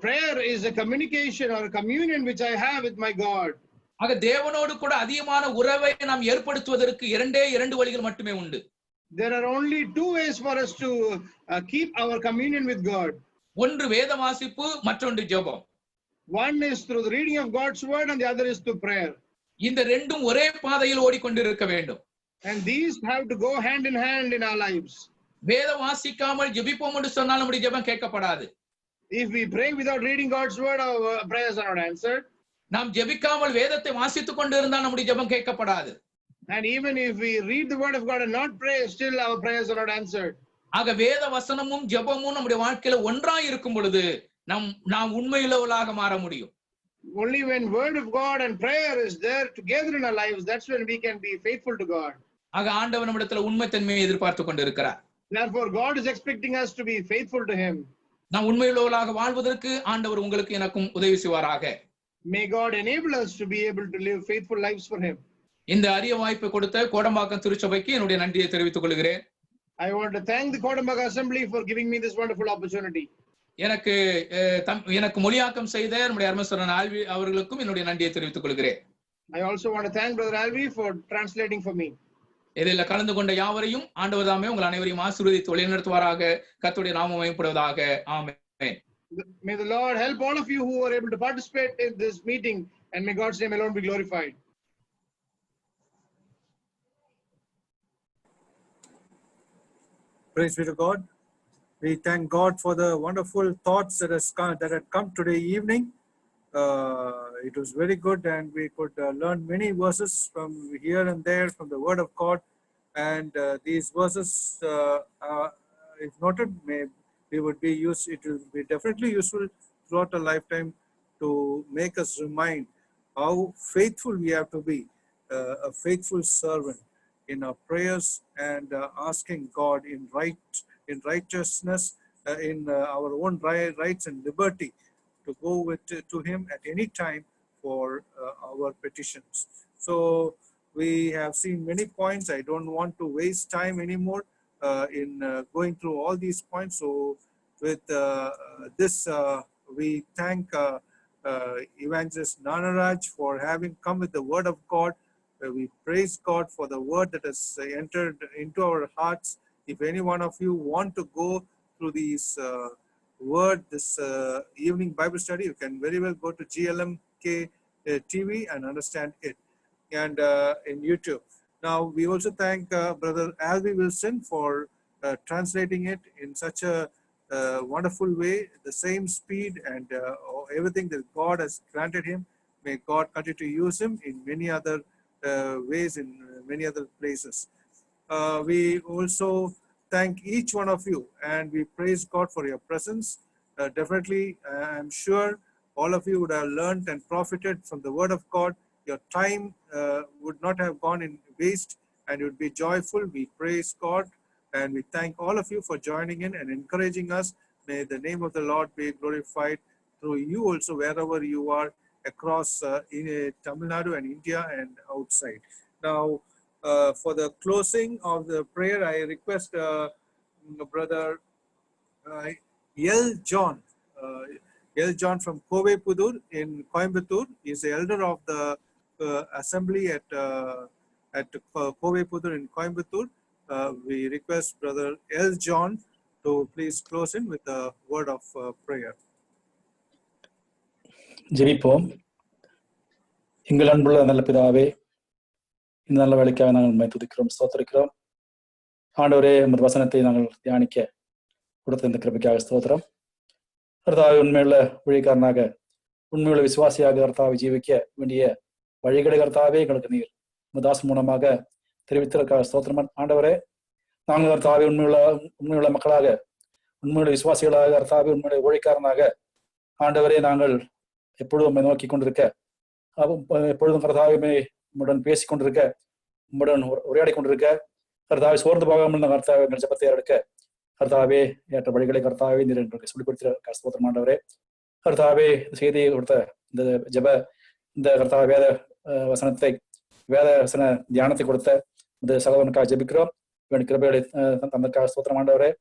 Prayer is a communication or a communion which I have with my God. ஆக தேவனோடு கூட அதிகமான உறவை நாம் ஏற்படுத்துவதற்கு இரண்டு வழிகள் மட்டுமே உண்டு. There are only two ways for us to keep our communion with God. ஒன்று வேத வாசிப்பு, மற்றொன்று ஜெபம். One is through the reading of God's word and the other is through prayer. இந்த ரெண்டும் ஒரே பாதையில் ஓடிக்கொண்டிருக்க வேண்டும். And these have to go hand in hand in our lives. வேத வாசிக்காமல் ஜெபிப்போம் என்று சொன்னால் நம்முடைய ஜெபம் கேட்கப்படாது. If we pray without reading God's word, our prayers are not answered. நாம் ஜெபிக்காமல் வேதத்தை வாசித்துக் கொண்டு இருந்தால் நம்முடைய ஜெபம் கேட்கப்படாது. And even if we read the word of God and not pray, still our prayers are not answered. ஆக வேத வசனமும் ஜெபமும் நம்முடைய வாழ்க்கையில ஒன்றாய் இருக்கும் பொழுது நாம் உண்மையுள்ளவர்களாக மாற முடியும். Only when word of God and prayer is there together in our lives, that's when we can be faithful to God. ஆக ஆண்டவர் நம்மிடத்துல உண்மைத்தன்மையை எதிர்பார்த்து கொண்டு இருக்கிறார். Therefore God is expecting us to be faithful to him. நாம் உண்மையுள்ளவர்களாக வாழ்வதற்கு ஆண்டவர் உங்களுக்கு எனக்கும் உதவி செய்வாராக. May God enable us to be able to live faithful lives for him. இந்த அரிய வாய்ப்பை கொடுத்த கோடம்பாக்கம் திருச்சபைக்கு என்னுடைய நன்றியை தெரிவித்துக் கொள்கிறேன். I want to thank the Kodambaka Assembly for giving me this wonderful opportunity. எனக்கு மொழியாக்கம் செய்த நம்முடைய அருமசரன் ஆல்வி அவர்களுக்கும் என்னுடைய நன்றியை தெரிவித்துக் கொள்கிறேன். I also want to thank Brother Alvi for translating for me. இதில் கலந்து கொண்ட யாவரையும் ஆண்டவர் தாமே உங்கள் அனைவரையும் ஆசீர்வதித்து வழிநடத்துவாராக. கர்த்தருடைய நாமம் மகிமைப்படுவதாக. ஆமென். May the Lord help all of you who are able to participate in this meeting, and may God's name alone be glorified. Praise be to God. We thank God for the wonderful thoughts that had come today evening. It was very good, and we could learn many verses from here and there from the Word of God. And these verses, if noted, it will be definitely useful throughout our lifetime to make us remind how faithful we have to be, a faithful servant in our prayers and asking God in righteousness, in our own rights and liberty to go to him at any time for our petitions. So we have seen many points. I don't want to waste time anymore in going through all these points. So with this, we thank Evangelist Nanaraj for having come with the word of God. We praise God for the word that has entered into our hearts. If any one of you want to go through these this evening Bible study, you can very well go to GLMK TV and understand it, and in YouTube. Now we also thank Brother Alvi Wilson for translating it in such a wonderful way, the same speed and everything that God has granted him. May God continue to use him in many other ways, in many other places. We also thank each one of you, and we praise God for your presence. Definitely, I'm sure all of you would have learned and profited from the word of God. Your time would not have gone in waste, and you would be joyful. We praise God, and we thank all of you for joining in and encouraging us. May the name of the Lord be glorified through you also, wherever you are across in Tamil Nadu and India and outside. Now, for the closing of the prayer, I request Brother L. John. L. John from Kove Pudur in Coimbatore is the elder of the assembly at Kove Pudur in Coimbatore. We request Brother L. John to please close in with a word of prayer. ஜெபிப்போம். எங்கள் அன்புள்ள நல்ல பிதாவே, இந்த நல்ல வேலைக்காக நாங்கள் உண்மை துதிக்கிறோம், ஸ்தோத்திரிக்கிறோம். ஆண்டவரே, உமது வசனத்தை நாங்கள் தியானிக்க கொடுத்த இந்த கிருபைக்காக ஸ்தோத்திரம். கர்த்தாவே, உண்மையுள்ள ஊழியக்காரனாக, உண்மையுள்ள விசுவாசியாக கர்த்தாவை ஜீவிக்க வேண்டிய வழிகளை கர்த்தாவே எங்களுக்கு நீர் உமதாஸ் மூலமாக தெரிவித்ததற்காக ஸ்தோத்திரம். ஆண்டவரே, நாங்கள் கர்த்தாவே உண்மையுள்ள மக்களாக, உண்மையுள்ள விசுவாசிகளாக கர்த்தாவே உண்மையுள்ள ஊழியக்காரனாக ஆண்டவரே நாங்கள் எப்பொழுதும் உண்மை நோக்கி கொண்டிருக்க, எப்பொழுதும் கர்த்தாவே உம்முடன் பேசிக் கொண்டிருக்க, உம்முடன் உரையாடி கொண்டிருக்க, கர்த்தாவை சோர்ந்து போகாமல் கர்த்தாவை எங்கள் ஜெபத்தை எடுக்க கர்த்தாவே ஏற்ற வழிகளை கர்த்தாவே நீர் எங்களுக்கு சொல்லிக் கொடுத்த ஸ்தோத்திரம். ஆண்டவரே, கர்த்தாவே செய்தியை கொடுத்த இந்த கர்த்தாவே வேத வசனத்தை வேத வசன தியானத்தை கொடுத்த இந்த சகோதரனுக்காக ஜெபிக்கிறோம். வேண்டிய கிருபைகளை தந்தற்காக ஸ்தோத்திரம். ஆண்டவரே,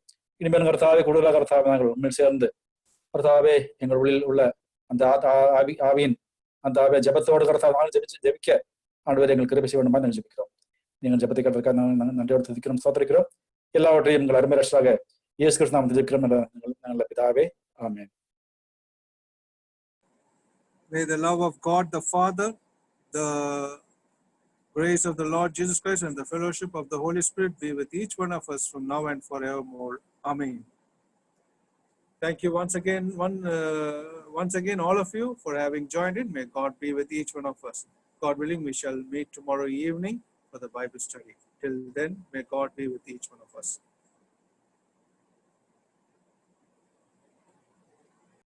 இனிமேல் கர்த்தாவே கூடுதலாக கர்த்தாவே நாங்கள் உண்மையில் சேர்ந்து கர்த்தாவே எங்கள் உள்ளில் உள்ள அந்த ஆவியின் அந்த ஜெபத்தோடு கர்த்தாவை ஜெபிக்க ஆண்டவரே எங்கள் கிருபை செய்ய வேண்டுமா நாங்கள் ஜெபிக்கிறோம். நீங்கள் ஜெபத்தை கர்த்தருக்காக நாங்கள் நன்றியோடு துதிக்கிறோம், ஸ்தோத்திரிக்கிறோம். எல்லாவற்றையும் எங்கள் அருமை ரட்சகராக இயேசு கிறிஸ்து நாமத்தில் ஜெபிக்கிறோம் நல்ல பிதாவே, ஆமென். May the love of God the Father, the grace of the Lord Jesus Christ, and the fellowship of the Holy Spirit be with each one of us from now and forevermore. Amen. Thank you once again, all of you, for having joined in. May God be with each one of us. God willing, we shall meet tomorrow evening for the Bible study. Till then, may God be with each one of us.